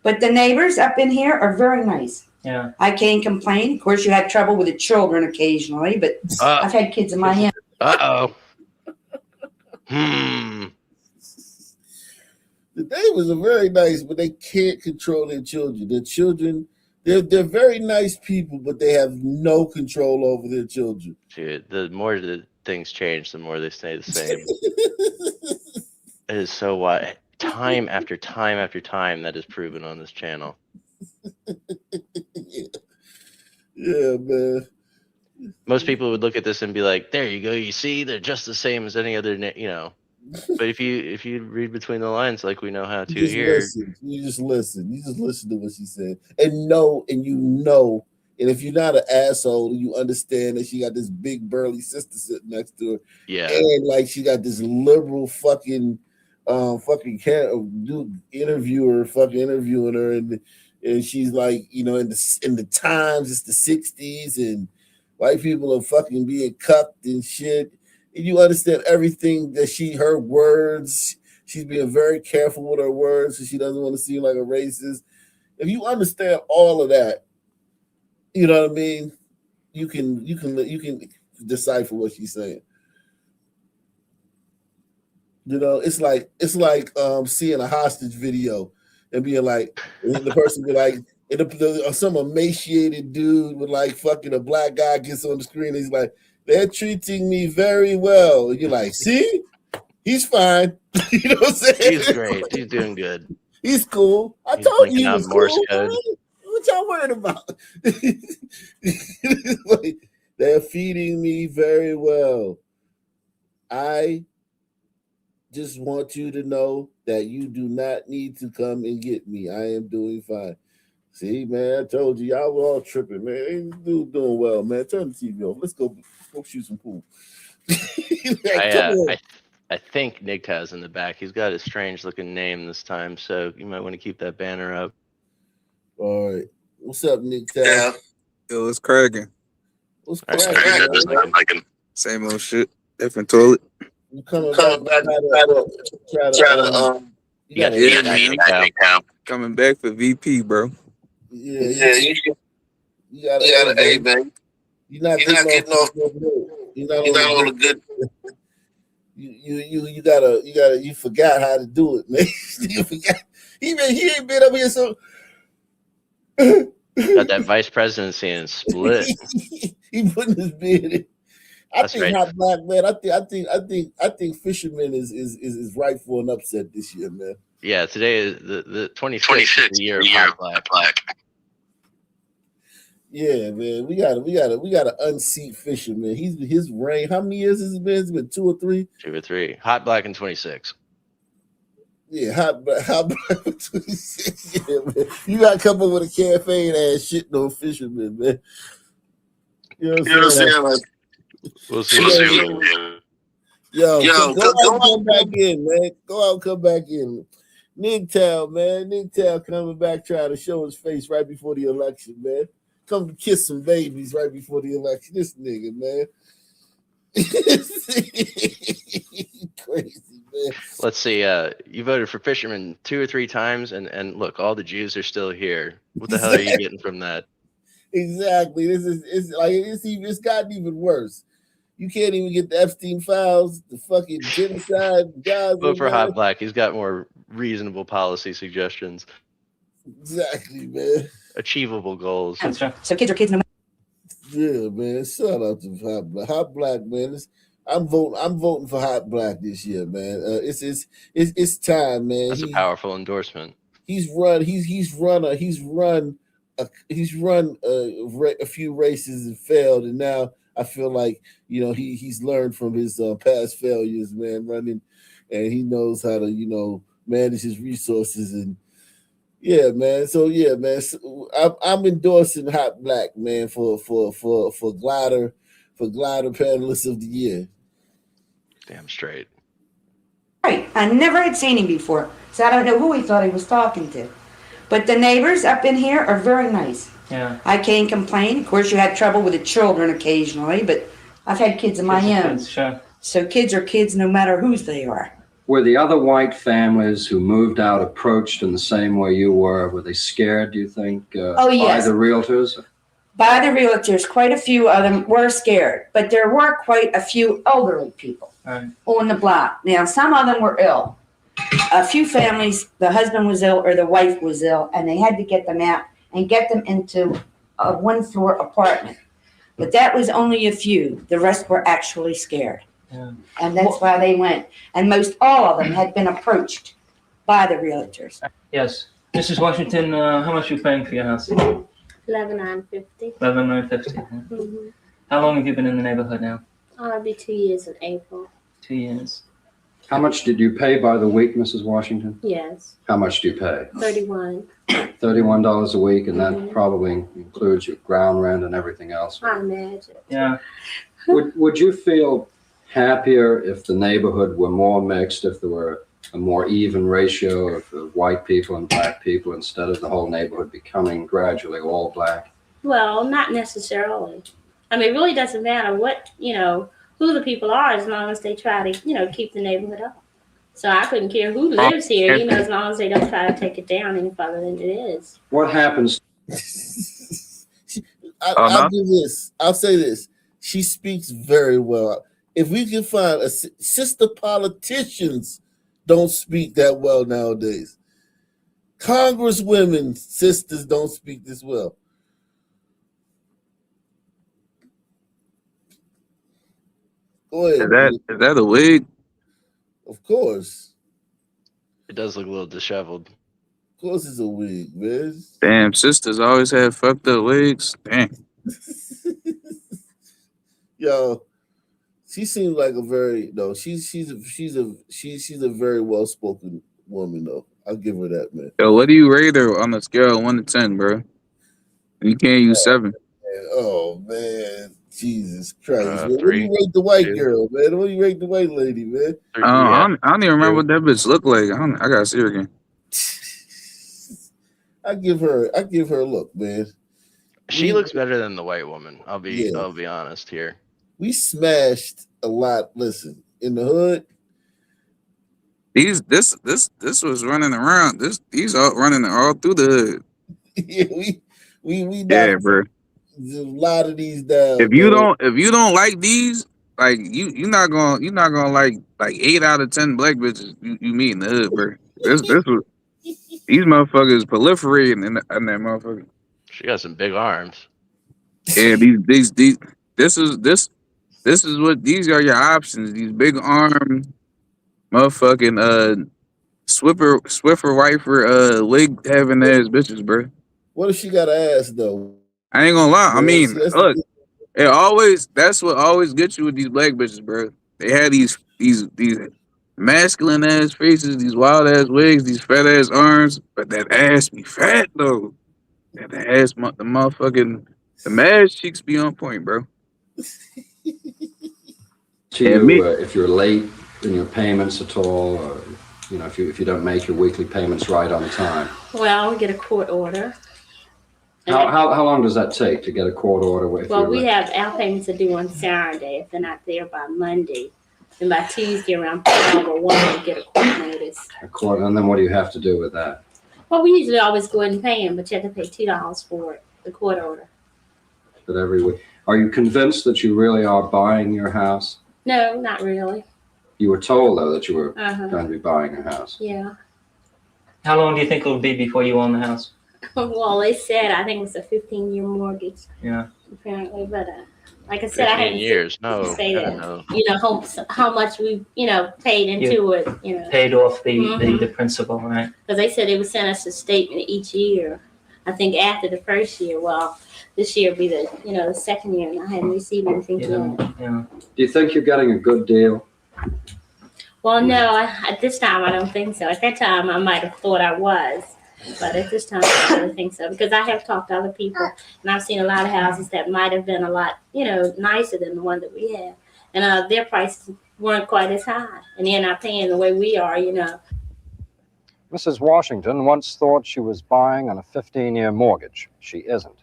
But the neighbors up in here are very nice. Yeah. I can't complain. Of course, you have trouble with the children occasionally, but I've had kids in my hand. Uh-oh. The neighbors are very nice, but they can't control their children. Their children, they're very nice people, but they have no control over their children. Dude, the more the things change, the more they stay the same. It is so wide. Time after time after time that is proven on this channel. Yeah, man. Most people would look at this and be like, "There you go. You see, they're just the same as any other, But if you read between the lines, like we know how to here, You just listen to what she said, and if you're not an asshole, you understand that she got this big burly sister sitting next to her, yeah, and like she got this liberal fucking interviewer fucking interviewing her, and she's like, in the times it's the 60s, and white people are fucking being cucked and shit. And you understand everything that her words, she's being very careful with her words, so she doesn't want to seem like a racist. If you understand all of that, you know what I mean, you can decipher what she's saying. It's like seeing a hostage video and being like, and the person be like, some emaciated dude with like fucking a black guy gets on the screen and he's like, "They're treating me very well." And you're like, "See, he's fine." You know what I'm saying? He's great. He's doing good. He's cool. I told you he was cool. What y'all worried about? Like, they're feeding me very well. I just want you to know that you do not need to come and get me. I am doing fine. See, man, I told you, y'all were all tripping, man. Dude doing well, man. Turn the TV off. Let's go shoot some pool. I think Nigtaz in the back. He's got a strange looking name this time, so you might want to keep that banner up. All right. What's up, Nigtaz? Yeah. Yo, it's cracking. What's cracking? Same old shit. Different toilet. You coming back Coming back for VP, bro. Yeah, you gotta, hey, man. You're not getting off. You're not on a good. You forgot how to do it, man. You forgot. He ain't been up here so. Got that vice presidency and split. He putting his beard in. That's right. Hot Black, man. I think Fisherman is right for an upset this year, man. Yeah, today is the 26th is the year of Hot Black. Yeah, man. We gotta unseat Fisherman. His reign. How many years has it been? It's been 2 or 3. 2 or 3. Hot Black in 26. Yeah, Hot Black 26. Yeah, man. You gotta come up with a campaign ass shit on Fisherman, man. You know what I'm saying? Like, We'll see. Yo, go out and come back in, man. Go out and come back in. Nigtown, man. Nigtown coming back trying to show his face right before the election, man. Come to kiss some babies right before the election. This nigga, man. Crazy, man. Let's see. You voted for Fisherman 2 or 3 times, and look, all the Jews are still here. What the hell are you getting from that? Exactly. It's gotten even worse. You can't even get the Epstein files, the fucking genocide guys. Vote for Hot Black. He's got more reasonable policy suggestions. Exactly, man. Achievable goals. So kids are kids no matter. Yeah, man. Shout out to Hot Black. Hot Black, man. I'm voting for Hot Black this year, man. It's time, man. That's a powerful endorsement. He's run a few races and failed, and now I feel like he's learned from his past failures, man, running, and he knows how to manage his resources, and yeah, man. So yeah, man. So I'm endorsing Hot Black, man, for glider panelist of the year. Damn straight. Right. I never had seen him before, so I don't know who he thought he was talking to. But the neighbors up in here are very nice. Yeah. I can't complain. Of course, you had trouble with the children occasionally, but I've had kids of my own. Sure. So kids are kids no matter whose they are. Were the other white families who moved out approached in the same way you were? Were they scared, do you think, Oh, yes. by the realtors? By the realtors, quite a few of them were scared, but there were quite a few elderly people on the block. Now, some of them were ill. A few families, the husband was ill or the wife was ill, and they had to get them out and get them into a one-floor apartment. But that was only a few. The rest were actually scared. Yeah. And that's why they went. And most all of them had been approached by the realtors. Yes. Mrs. Washington, how much are you paying for your house? $11,950. $11,950. Mm-hmm. How long have you been in the neighborhood now? It'll be 2 years in April. 2 years. How much did you pay by the week, Mrs. Washington? Yes. How much do you pay? $31. $31 a week, and that Mhm. probably includes your ground rent and everything else. I imagine. Yeah. Would you feel happier if the neighborhood were more mixed, if there were a more even ratio of white people and black people instead of the whole neighborhood becoming gradually all black? Well, not necessarily. I mean, it really doesn't matter what, who the people are as long as they try to, keep the neighborhood up. So I couldn't care who lives here, as long as they don't try to take it down any further than it is. What happens? I'll do this. I'll say this. She speaks very well. If we can find sister politicians don't speak that well nowadays. Congresswomen, sisters don't speak this well. Go ahead. Is that a wig? Of course. It does look a little disheveled. Of course it's a wig, man. Damn, sisters always have fucked up wigs. Damn. Yo, she seems like a very she's a very well spoken woman though. I'll give her that, man. Yo, what do you rate her on a scale of 1 to 10, bro? You can't use 7. Oh man, Jesus Christ! Man. What do 3, you rate the white 2. girl, man? What do you rate the white lady, man? I don't even remember what that bitch looked like. I gotta see her again. I give her a look, man. She looks better than the white woman. I'll be honest here. We smashed a lot. Listen, in the hood. This was running around. These all running all through the hood. Yeah, we Yeah, knocked bro. a lot of these down. If you don't like these, like you're not gonna like 8 out of 10 black bitches you meet in the hood, bro. This was these motherfuckers proliferating in that motherfucker. She got some big arms. Yeah, these this is what these are your options. These big arm motherfucking Swiffer wifer wig having ass bitches, bro. What if she got an ass though? I ain't gonna lie. I Yeah, mean, see, that's look, that's what always gets you with these black bitches, bro. They had these masculine ass faces, these wild ass wigs, these fat ass arms, but that ass be fat though. That ass, the ass cheeks be on point, bro. To Yeah, you, if you're late in your payments at all, or if you don't make your weekly payments right on time. Well, we get a court order. How long does that take to get a court order? Well, we have our payments are due on Saturday. If they're not there by Monday, then by Tuesday around 12 or 1, we get a court notice. A court, and then what do you have to do with that? Well, we usually always go ahead and pay them, but you have to pay $2 for it, the court order. But every week, are you convinced that you really are buying your house? No, not really. You were told though that you were Uh-huh. going to be buying a house. Yeah. How long do you think it'll be before you own the house? Well, they said I think it was a 15-year mortgage. Yeah. Apparently, but like I said, I 15 haven't years. No. say God, that. no. How much we paid into it. Paid off the Mhm. the principal, right? Because they said they would send us a statement each year. I think after the first year. Well, this year will be the second year, and I haven't received anything yet. Yeah. Do you think you're getting a good deal? Well, no, at this time I don't think so. At that time I might have thought I was, but at this time I don't really think so, because I have talked to other people and I've seen a lot of houses that might have been a lot nicer than the one that we have, and their prices weren't quite as high, and they're not paying the way we are. Mrs. Washington once thought she was buying on a 15-year mortgage. She isn't.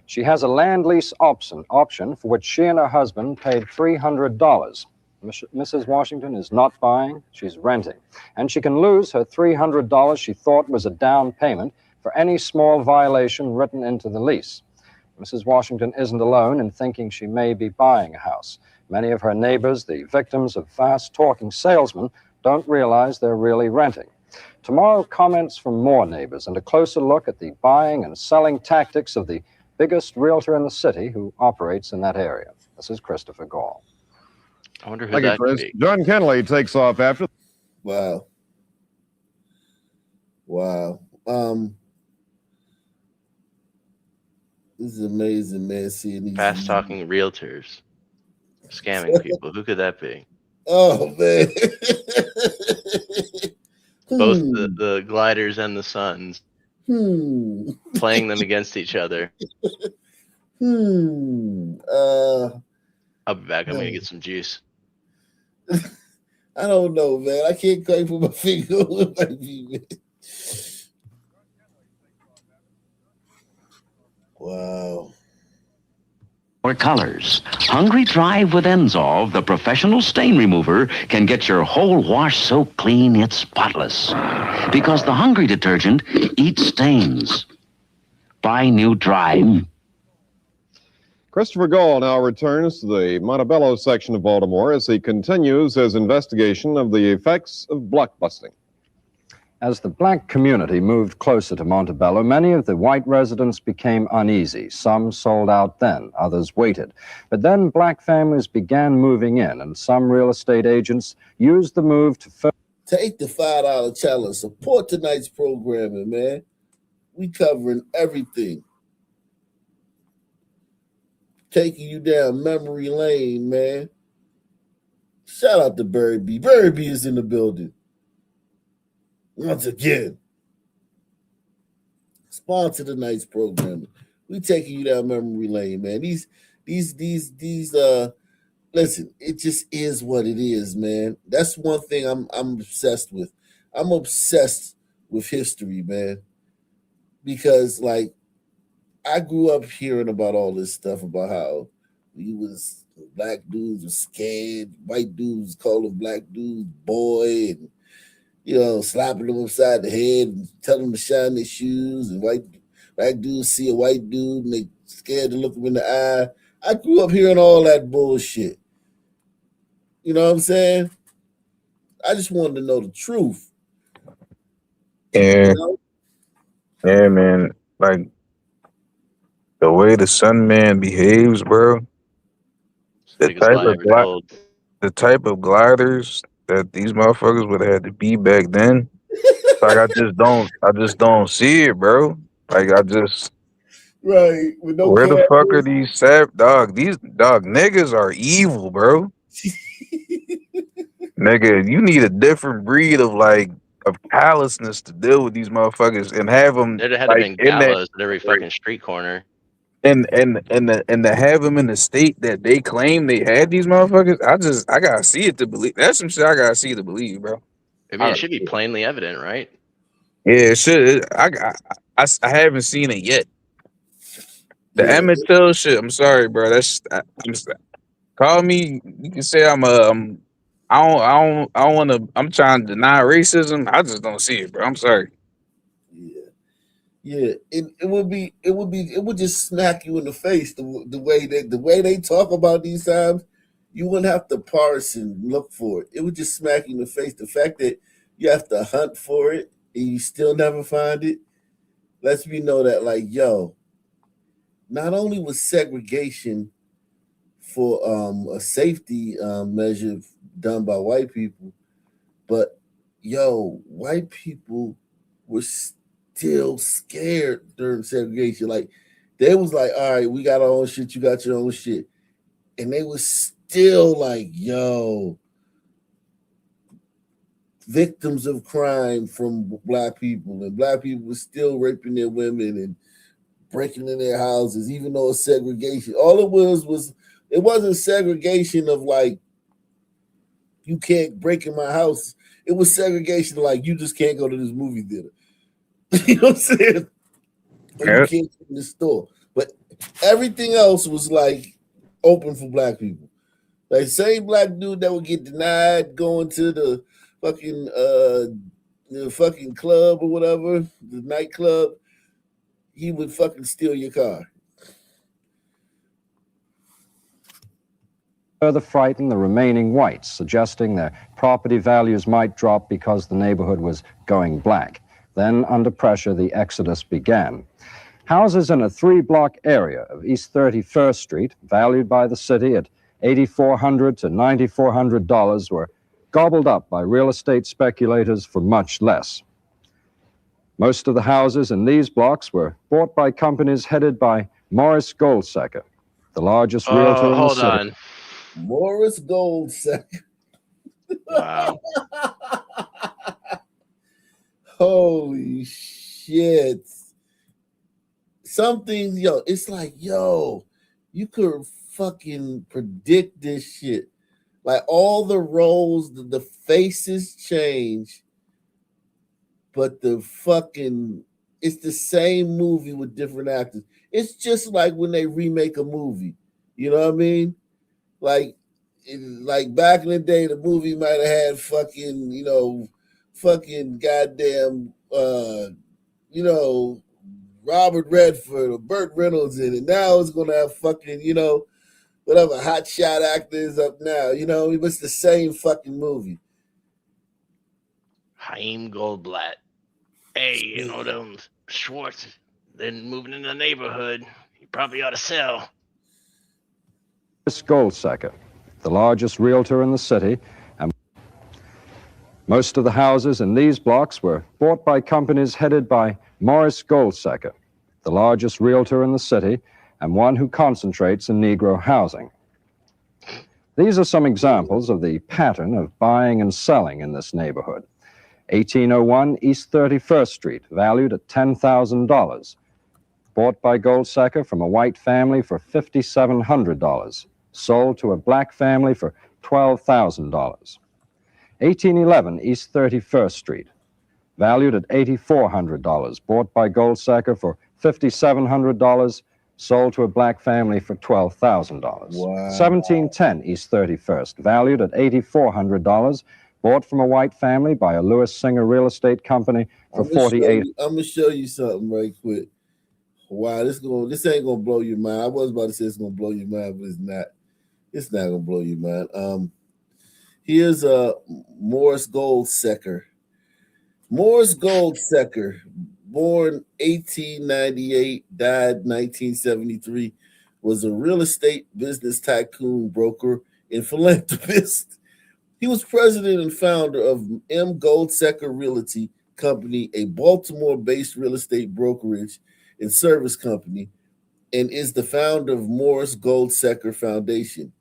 She has a land lease option for which she and her husband paid $300. Mrs. Washington is not buying, she's renting. And she can lose her $300 she thought was a down payment for any small violation written into the lease. Mrs. Washington isn't alone in thinking she may be buying a house. Many of her neighbors, the victims of fast-talking salesmen, don't realize they're really renting. Tomorrow, comments from more neighbors and a closer look at the buying and selling tactics of the biggest realtor in the city who operates in that area. This is Christopher Gall. I wonder who Thank you, that could Chris. be. John Kennelly takes off after. Wow. This is amazing, man. Seeing these Fast talking realtors scamming people. Who could that be? Oh man. Both the gliders and the suns playing them against each other. I'll be back. I'm gonna get some juice. I don't know, man. I can't quite put my finger on what it might be, man. Wow. Or colors. Hungry Drive with Enzolve, the professional stain remover, can get your whole wash so clean it's spotless. Because the Hungry detergent eats stains. Buy new Drive. Christopher Gall now returns to the Montebello section of Baltimore as he continues his investigation of the effects of blockbusting. As the black community moved closer to Montebello, many of the white residents became uneasy. Some sold out then, others waited. But then black families began moving in, and some real estate agents used the move to take the $5 challenge. Support tonight's programming, man. We covering everything. Taking you down memory lane, man. Shout out to Barry B. Barry B is in the building. Once again. Sponsor tonight's programming. We taking you down memory lane, man. These listen, it just is what it is, man. That's one thing I'm obsessed with. I'm obsessed with history, man. Because I grew up hearing about all this stuff about how black dudes were scared, white dudes calling black dudes boy, and slapping them upside the head and telling them to shine their shoes, and black dudes see a white dude and they scared to look him in the eye. I grew up hearing all that bullshit. You know what I'm saying? I just wanted to know the truth. Yeah. You know? Yeah, man. Like the way the Sun Man behaves, bro. The Biggest type lie of ever told. the type of gliders that these motherfuckers would have had to be back then. Like I just don't see it, bro. Like I just Right. With no where the fuck are cameras. these these niggas are evil, bro. Nigga, you need a different breed of of callousness to deal with these motherfuckers and have them There'd have had to like been in that gallows at every fucking street corner. and to have them in the state that they claim they had these motherfuckers. I gotta see it to believe. That's some shit I gotta see to believe, bro. I mean, it should be plainly evident, right? Yeah, it should. I haven't seen it yet. The Yeah. Emmett Till shit. I'm sorry, bro. Call me. You can say I'm a. I don't want to. I'm trying to deny racism. I just don't see it, bro. I'm sorry. Yeah, it would just smack you in the face the way they talk about these times. You wouldn't have to parse and look for it. It would just smack you in the face. The fact that you have to hunt for it and you still never find it lets me know that, like, yo, not only was segregation for a safety measure done by white people, but yo, white people were still scared during segregation. Like they was like, all right, we got our own shit, you got your own shit. And they was still like, yo, victims of crime from black people. And black people were still raping their women and breaking in their houses, even though it's segregation. All it was it wasn't segregation of like, you can't break in my house. It was segregation like, you just can't go to this movie theater. You know what I'm saying? Or you can't go in the store. But everything else was like open for black people. Like same black dude that would get denied going to the fucking club or whatever, the nightclub, he would fucking steal your car. Further frighten the remaining whites, suggesting their property values might drop because the neighborhood was going black. Then, under pressure, the exodus began. Houses in a 3-block area of East 31st Street, valued by the city at $8,400 to $9,400, were gobbled up by real estate speculators for much less. Most of the houses in these blocks were bought by companies headed by Morris Goldsecker, the largest realtor in the Hold city. on. Morris Goldsecker. Wow. Holy shit. Something, yo, it's like, yo, you could fucking predict this shit. Like all the roles, the faces change, but it's the same movie with different actors. It's just like when they remake a movie. You know what I mean? Like back in the day, the movie might have had fucking goddamn, Robert Redford or Burt Reynolds in it. Now it's gonna have fucking, whatever hot shot actors up now. It's the same fucking movie. Haim Goldblatt. Hey, them Schwartz, then moving in the neighborhood. You probably ought to sell. Morris Goldsecker, the largest realtor in the city, and most of the houses in these blocks were bought by companies headed by Morris Goldsecker, the largest realtor in the city and one who concentrates in Negro housing. These are some examples of the pattern of buying and selling in this neighborhood. 1801 East 31st Street, valued at $10,000. Bought by Goldsecker from a white family for $5,700. Sold to a black family for $12,000. 1811 East 31st Street, valued at $8,400. Bought by Goldsecker for $5,700. Sold to a black family for $12,000. Wow. 1710 East 31st, valued at $8,400. Bought from a white family by a Lewis Singer real estate company for $48,000. I'm gonna show you something right quick. Wow, this ain't gonna blow your mind. I was about to say it's gonna blow your mind, but it's not. It's not gonna blow your mind. Here's Morris Goldsecker. Morris Goldsecker, born 1898, died 1973, was a real estate business tycoon, broker, and philanthropist. He was president and founder of M. Goldsecker Realty Company, a Baltimore-based real estate brokerage and service company, and is the founder of Morris Goldsecker Foundation.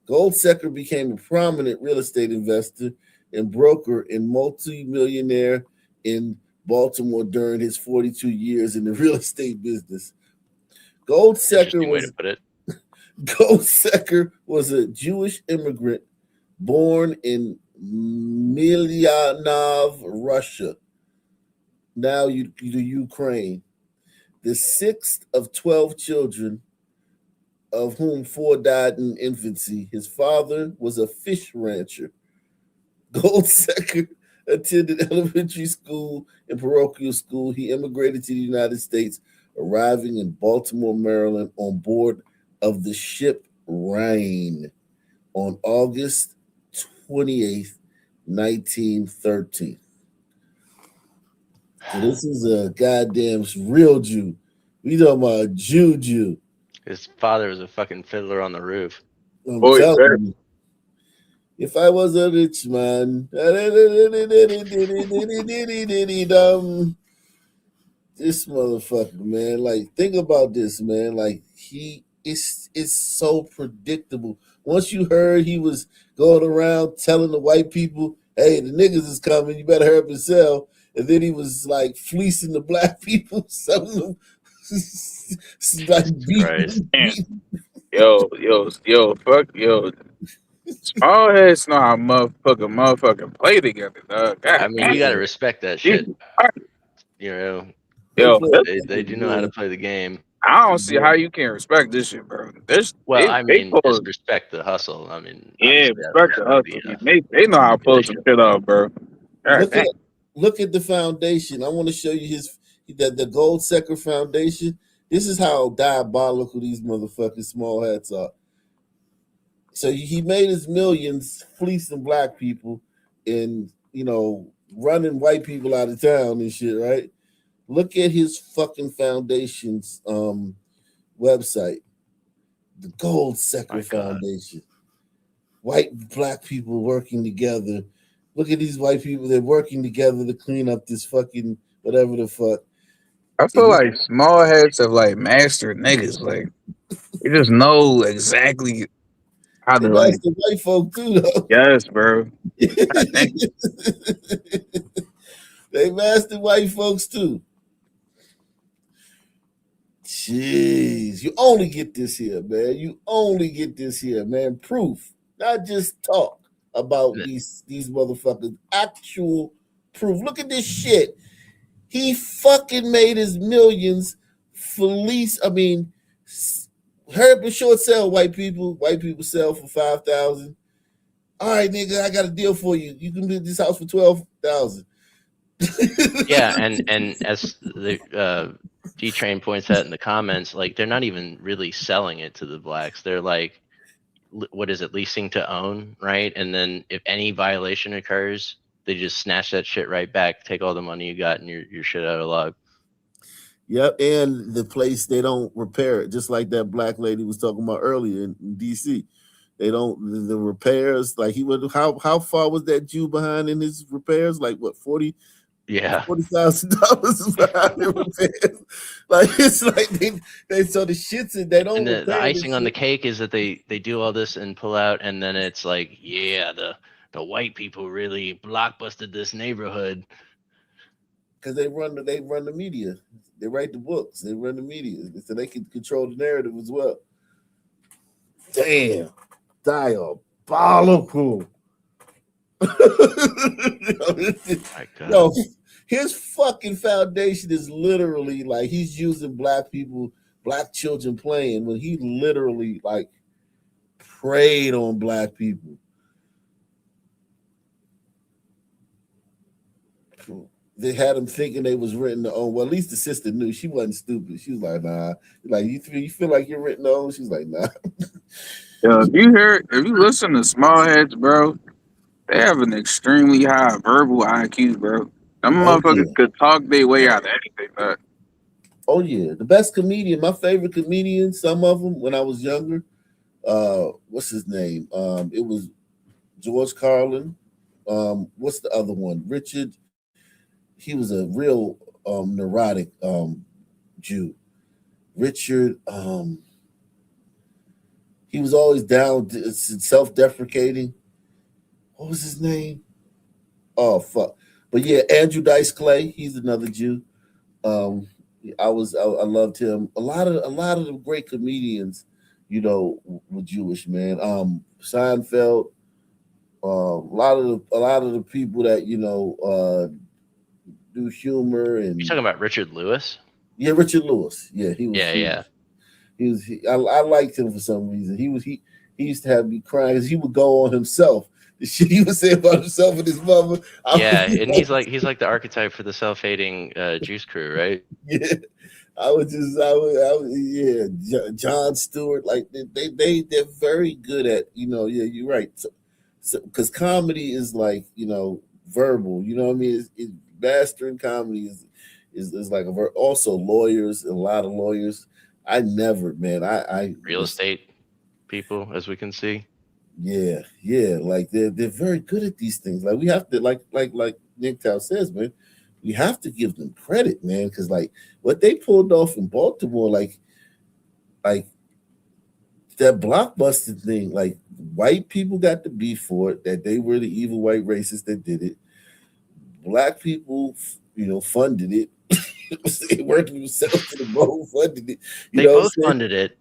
Goldsecker became a prominent real estate investor and broker and multi-millionaire in Baltimore during his 42 years in the real estate business. Interesting way to put it. Goldsecker was a Jewish immigrant born in Milyanov, Russia, now the Ukraine, the sixth of 12 children, of whom 4 died in infancy. His father was a fish rancher. Goldsecker attended elementary school and parochial school. He immigrated to the United States, arriving in Baltimore, Maryland, on board of the ship Rhine on August 28th, 1913. So this is a goddamn real Jew. We talking about a Jew. His father was a fucking fiddler on the roof. I'm telling you. If I was a rich man, this motherfucker, man. Like, think about this, man. Like, it's so predictable. Once you heard he was going around telling the white people, "Hey, the niggas is coming. You better hurry up and sell." And then he was like fleecing the black people, selling them. Like Yo. Small heads know how motherfucking play together, dog. I mean, you gotta respect that shit. You know, they do know how to play the game. I don't see how you can't respect this shit, bro. Just respect the hustle. I mean, respect the hustle. They know how to pull some shit off, bro. Look at the foundation. I want to show you the Goldsecker Foundation. This is how diabolical these motherfucking small hats are. So he made his millions fleecing black people and, running white people out of town and shit, right? Look at his fucking foundation's website. The Goldsecker Foundation. White, black people working together. Look at these white people. They're working together to clean up this fucking whatever the fuck. I feel like small heads have like mastered niggas. Like, they just know exactly how to like. Master white folk too, though. Yes, bro. They mastered white folks too. Jeez, you only get this here, man. You only get this here, man. Proof, not just talk about these motherfuckers. Actual proof. Look at this shit. He fucking made his millions fleece. I mean, hurry up and short sell, white people. White people sell for $5,000. All right, nigga, I got a deal for you. You can do this house for $12,000. Yeah, and as the D-Train points out in the comments, like, they're not even really selling it to the blacks. They're like, what is it, leasing to own, right? And then if any violation occurs, they just snatch that shit right back, take all the money you got, and your shit out of luck. Yep, and the place, they don't repair it, just like that black lady was talking about earlier in DC. They don't, the repairs, like he would, how far was that Jew behind in his repairs? Like what, 40? Yeah, $40,000 behind the repairs. Like, it's like they so the shits and they don't. And the icing on the cake is that they do all this and pull out, and then it's like, yeah, the white people really blockbusted this neighborhood because they run the media, they write the books, they run the media, so they can control the narrative as well. Damn, diabolical. Yo, his fucking foundation is literally like he's using black people, black children playing when he literally like preyed on black people. they had them thinking they was renting their own. Well, at least the sister knew. She wasn't stupid. She was like, nah. Like, you feel like you're renting their own? She's like, nah. Yo, if you listen to Smallheads, bro, they have an extremely high verbal IQ, bro. Them motherfuckers could talk their way out of anything, bro. Oh yeah, the best comedian, my favorite comedian, some of them when I was younger. What's his name? It was George Carlin. What's the other one? Richard. He was a real neurotic Jew. Richard. He was always down, self-deprecating. What was his name? Oh fuck! But yeah, Andrew Dice Clay. He's another Jew. I loved him. A lot of the great comedians, you know, were Jewish, man. Seinfeld. A lot of the people that you know do humor and. You're talking about Richard Lewis? Yeah, Richard Lewis. Yeah, he was. Yeah. I liked him for some reason. He used to have me crying because he would go on himself. The shit he would say about himself and his mother. And he's like the archetype for the self-hating Juice Crew, right? Yeah, John Stewart, like they're very good at, you know. Yeah, you're right. So because comedy is like, you know, verbal. You know what I mean? Mastering comedy is like also lawyers, a lot of lawyers. I never, man. I real estate people, as we can see. Yeah, like they're very good at these things. Like we have to, like Nick Tao says, man, we have to give them credit, man, because like what they pulled off in Baltimore, like that Blockbuster thing, like white people got the beef for it, that they were the evil white racists that did it. Black people, you know, funded it. They worked themselves to the bone, funded it. They both funded it.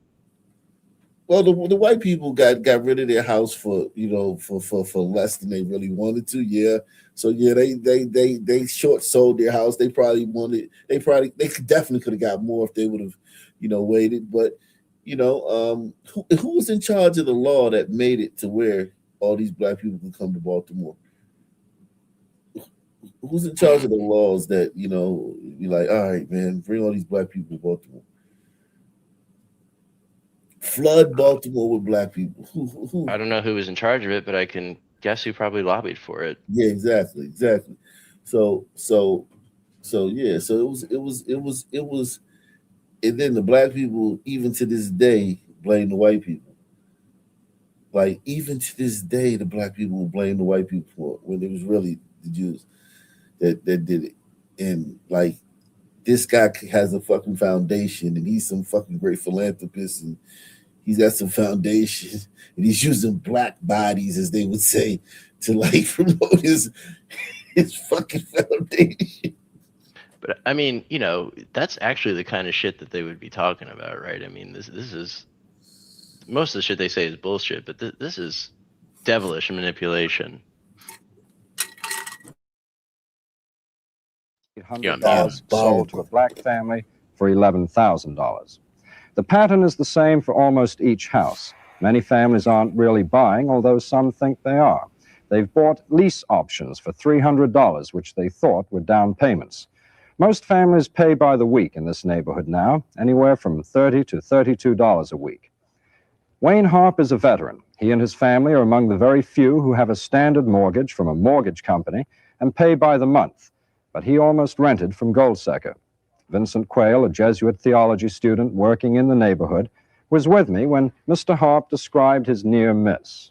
Well, the white people got rid of their house for, you know, for less than they really wanted to. Yeah. So yeah, they short sold their house. They definitely could have got more if they would have, you know, waited. But, you know, who was in charge of the law that made it to where all these black people could come to Baltimore? Who's in charge of the laws that, you know, you're like, all right, man, bring all these black people to Baltimore? Flood Baltimore with black people. Who? I don't know who was in charge of it, but I can guess who probably lobbied for it. Yeah, exactly. So yeah. So it was, and then the black people, even to this day, blame the white people. Like even to this day, the black people will blame the white people for it, when it was really the Jews that did it. And like this guy has a fucking foundation, and he's some fucking great philanthropist, and he's got some foundation, and he's using black bodies, as they would say, to like promote his fucking foundation. But I mean, you know, that's actually the kind of shit that they would be talking about, right? I mean, this is, most of the shit they say is bullshit, but this is devilish manipulation. $800 sold to a black family for $11,000. The pattern is the same for almost each house. Many families aren't really buying, although some think they are. They've bought lease options for $300, which they thought were down payments. Most families pay by the week in this neighborhood now, anywhere from $30 to $32 a week. Wayne Harp is a veteran. He and his family are among the very few who have a standard mortgage from a mortgage company and pay by the month. But he almost rented from Goldsecker. Vincent Quayle, a Jesuit theology student working in the neighborhood, was with me when Mr. Harp described his near miss.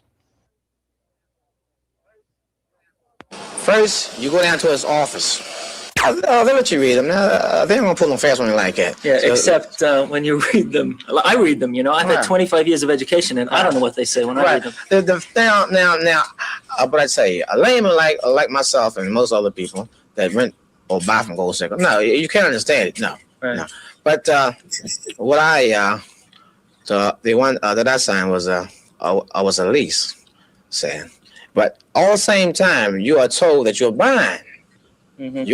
First, you go down to his office. They let you read them. Now, they ain't gonna pull them fast on you like that. Yeah, so, except when you read them. I read them, you know. I've had 25 years of education, and I don't know what they say when I read them. Now, but I tell you, a layman like myself and most other people that rent or buy from Goldsecker, no, you can't understand it. No, right. No. But what the one that I signed was a lease, saying. But all the same time, you are told that you're buying. Mm-hmm.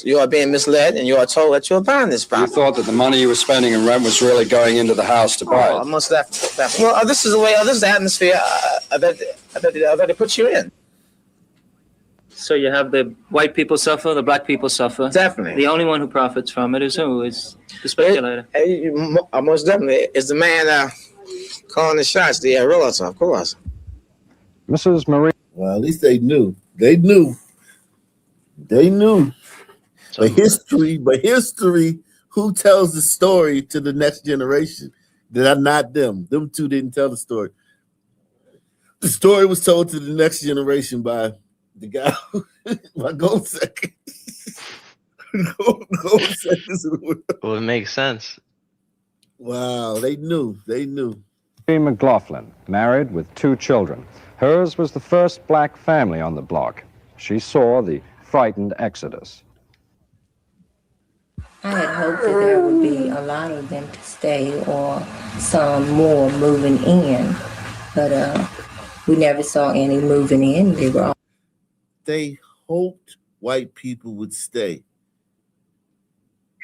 You are being misled, and you are told that you're buying this property. You thought that the money you were spending in rent was really going into the house to buy it. Almost that. Well, this is the way. This is the atmosphere that they put you in. So you have the white people suffer, the black people suffer. Definitely. The only one who profits from it is who? Is the speculator. Most definitely. It's the man calling the shots, the realtor, of course. Mrs. Marie. Well, at least they knew. They knew. But history, who tells the story to the next generation? That are not them. Them two didn't tell the story. The story was told to the next generation by the guy by Gold Second. Well, it makes sense. Wow, they knew. McLaughlin, married with 2 children. Hers was the first black family on the block. She saw the frightened exodus. I had hoped that there would be a lot of them to stay or some more moving in, but we never saw any moving in. They hoped white people would stay.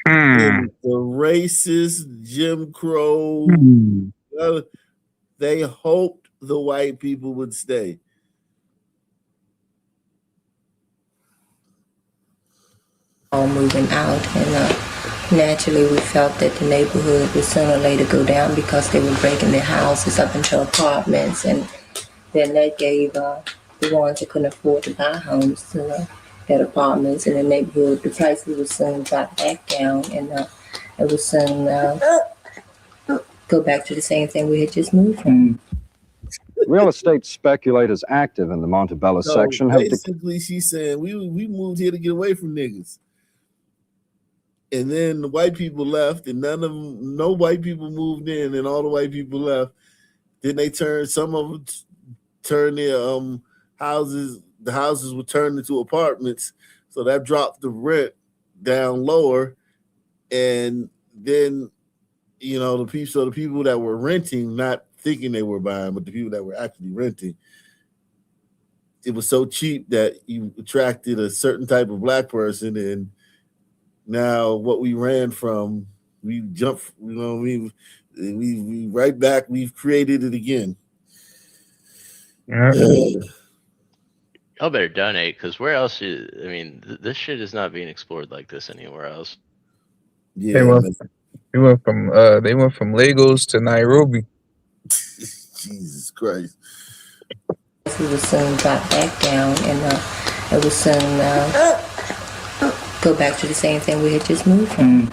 And the racist Jim Crow, they hoped the white people would stay. All moving out, and naturally we felt that the neighborhood would sooner or later go down because they were breaking their houses up into apartments, and then that gave the ones that couldn't afford to buy homes to get apartments in the neighborhood. The prices would soon drop back down, and it would soon go back to the same thing we had just moved from. Real estate speculators active in the Montebello section have basically she's saying we moved here to get away from niggas. And then the white people left, and no white people moved in, and all the white people left. Then some of them turned their houses. The houses were turned into apartments, so that dropped the rent down lower. And then, the people that were renting, not thinking they were buying, but the people that were actually renting, it was so cheap that you attracted a certain type of black person, and now what we ran from, we jumped, we right back, we've created it again. Y'all better donate, because where else this shit is not being explored like this anywhere else. Yeah, they went from Lagos to Nairobi. Jesus Christ. We would soon drop back down, and it would soon go back to the same thing we had just moved from.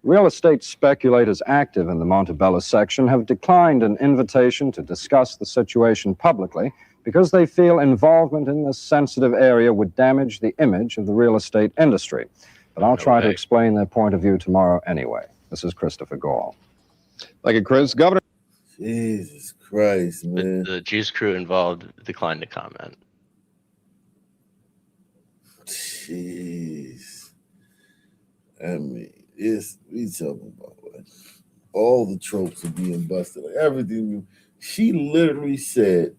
Real estate speculators active in the Montebello section have declined an invitation to discuss the situation publicly because they feel involvement in this sensitive area would damage the image of the real estate industry. But I'll try to explain their point of view tomorrow anyway. This is Christopher Gall. Thank you, Chris. Governor. Jesus Christ, man. The juice crew involved declined to comment. Jeez. I mean, we talking about all the tropes are being busted. Everything. She literally said,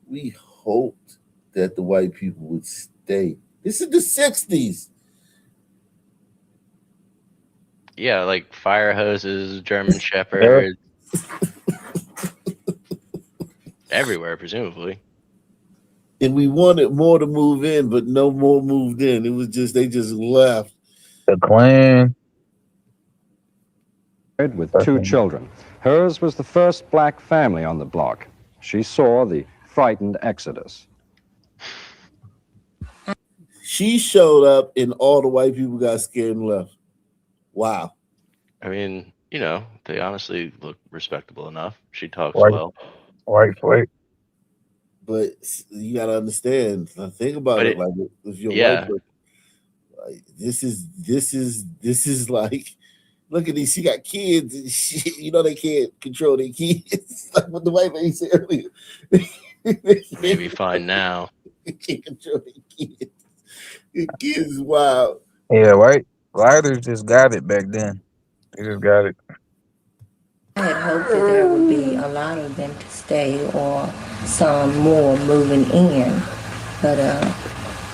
we hoped that the white people would stay. This is the 60s. Yeah, like fire hoses, German shepherds. Everywhere, presumably. And we wanted more to move in, but no more moved in. It was just, they just left. The Klan. With 2 children. Hers was the first black family on the block. She saw the frightened exodus. She showed up and all the white people got scared and left. Wow. I mean, they honestly look respectable enough. She talks White. well. White. But you gotta understand. Think about it. Like, if you're white, like this is like, look at these. She got kids. And they can't control their kids. Like what the white lady said earlier. Maybe fine now. They can't control their kids. The kids is wild. Yeah, whiters just got it back then. They just got it. I had hoped that there would be a lot of them to stay or some more moving in, but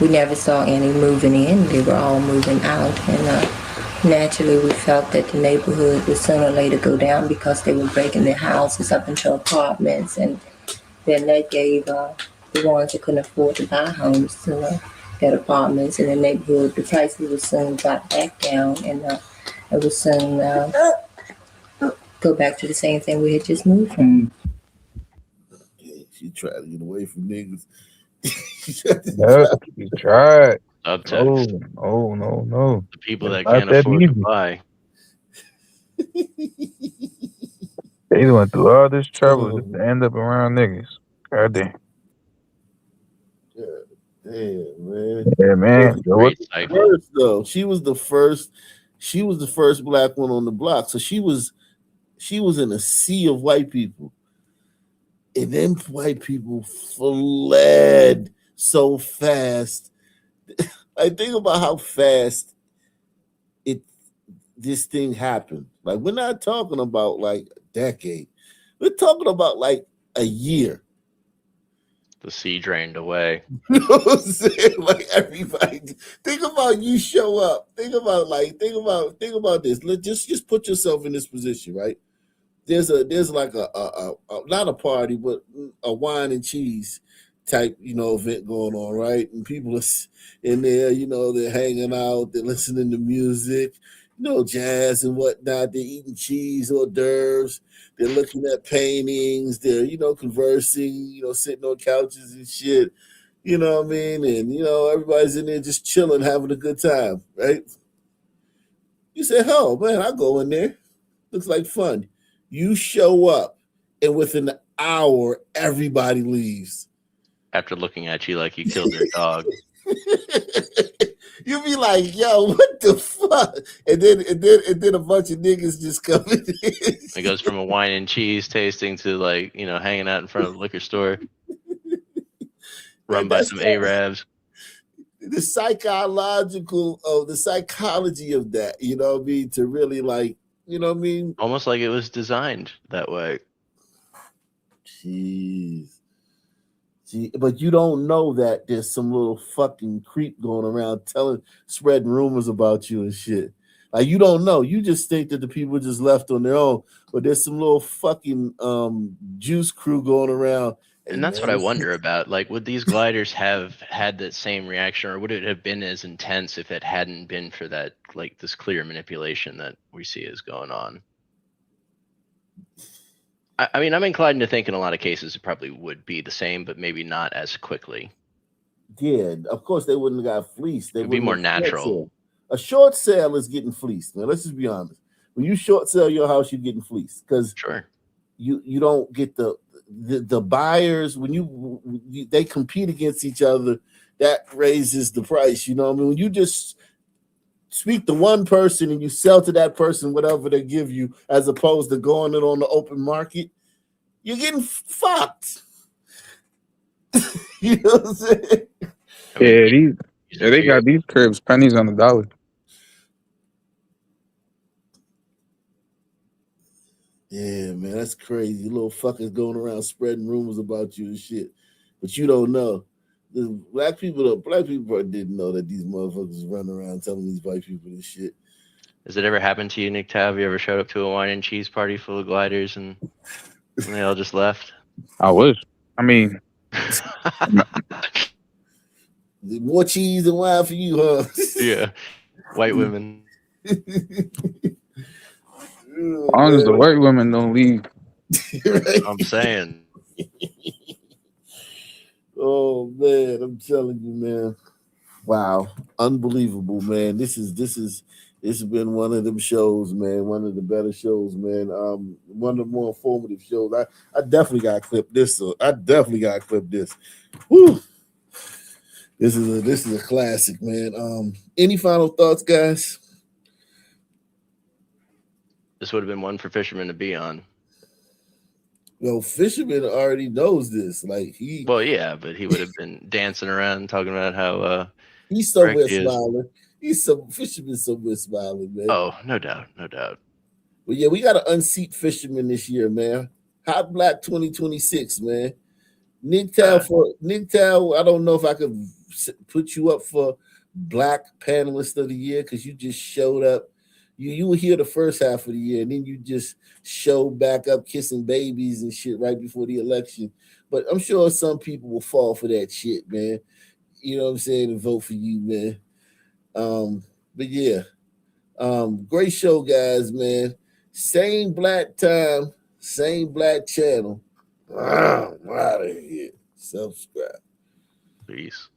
we never saw any moving in. They were all moving out, and naturally we felt that the neighborhood would sooner or later go down because they were breaking their houses up into apartments, and then that gave the the ones that couldn't afford to buy homes to get apartments in the neighborhood. The prices will soon drop back down, and it will soon go back to the same thing we had just moved from. She tried to get away from niggas. Yep, you tried. Subtext. No. The people It's that not can't that afford to easy. buy. They went through all this trouble just to end up around niggas. God damn. Damn, man. Yeah, man. Great cycle. First, though, she was the first black one on the block. So she was in a sea of white people. And then white people fled so fast. I think about how fast this thing happened. Like, we're not talking about like a decade. We're talking about like a year. The sea drained away. You know what I'm saying? Like, everybody, think about you show up. Think about this. Just put yourself in this position, right? There's like a not a party, but a wine and cheese type, event going on, right? And people are in there, they're hanging out, they're listening to music, jazz and whatnot. They're eating cheese, hors d'oeuvres. They're looking at paintings. They're, conversing, sitting on couches and shit. You know what I mean? And, everybody's in there just chilling, having a good time, right? You say, oh, man, I'll go in there. Looks like fun. You show up, and within an hour, everybody leaves. After looking at you like you killed their dog. You be like, yo, what the fuck? And then a bunch of niggas just come in. It goes from a wine and cheese tasting to like, hanging out in front of the liquor store. Run by some Arabs. The psychology of that, you know what I mean? To really like, you know what I mean? Almost like it was designed that way. Jeez. See, but you don't know that there's some little fucking creep going around spreading rumors about you and shit. Like, you don't know. You just think that the people just left on their own, but there's some little fucking juice crew going around. And that's what I wonder about. Like, would these gliders have had that same reaction, or would it have been as intense if it hadn't been for that, like, this clear manipulation that we see is going on? I mean, I'm inclined to think in a lot of cases it probably would be the same, but maybe not as quickly. Yeah, of course they wouldn't have got fleeced. They would be more natural. A short sale is getting fleeced. Now, let's just be honest. When you short sell your house, you're getting fleeced because you don't get the buyers when they compete against each other. That raises the price. You know what I mean? When you just speak to one person and you sell to that person whatever they give you, as opposed to going it on the open market, you're getting fucked. You know what I'm saying? Yeah, they got these cribs pennies on the dollar. Yeah, man, that's crazy. Little fuckers going around spreading rumors about you and shit, but you don't know. The black people didn't know that these motherfuckers run around telling these white people this shit. Has it ever happened to you, Nick Tab? Have you ever showed up to a wine and cheese party full of gliders and they all just left? I wish. I mean, more cheese and wine for you, huh? Yeah, white women. As long as the white women don't leave. Right? I'm saying. Oh man, I'm telling you, man. Wow, unbelievable, man. This has been one of them shows, man. One of the better shows, man. One of the more informative shows. I definitely gotta clip this. Whew. This is a classic, man. Any final thoughts, guys? This would have been one for Fisherman to be on. Well, Fisherman already knows this. Like Well, yeah, but he would have been dancing around talking about how he's somewhere smiling. Fisherman's somewhere smiling, man. Oh, no doubt. But yeah, we got to unseat Fisherman this year, man. Hot Black 2026, man. Nick Tal, I don't know if I could put you up for Black Panelist of the Year because you just showed up. You were here the first half of the year, and then you just showed back up kissing babies and shit right before the election. But I'm sure some people will fall for that shit, man. You know what I'm saying? And vote for you, man. But yeah. Great show, guys, man. Same black time, same black channel. I'm out of here. Subscribe. Peace.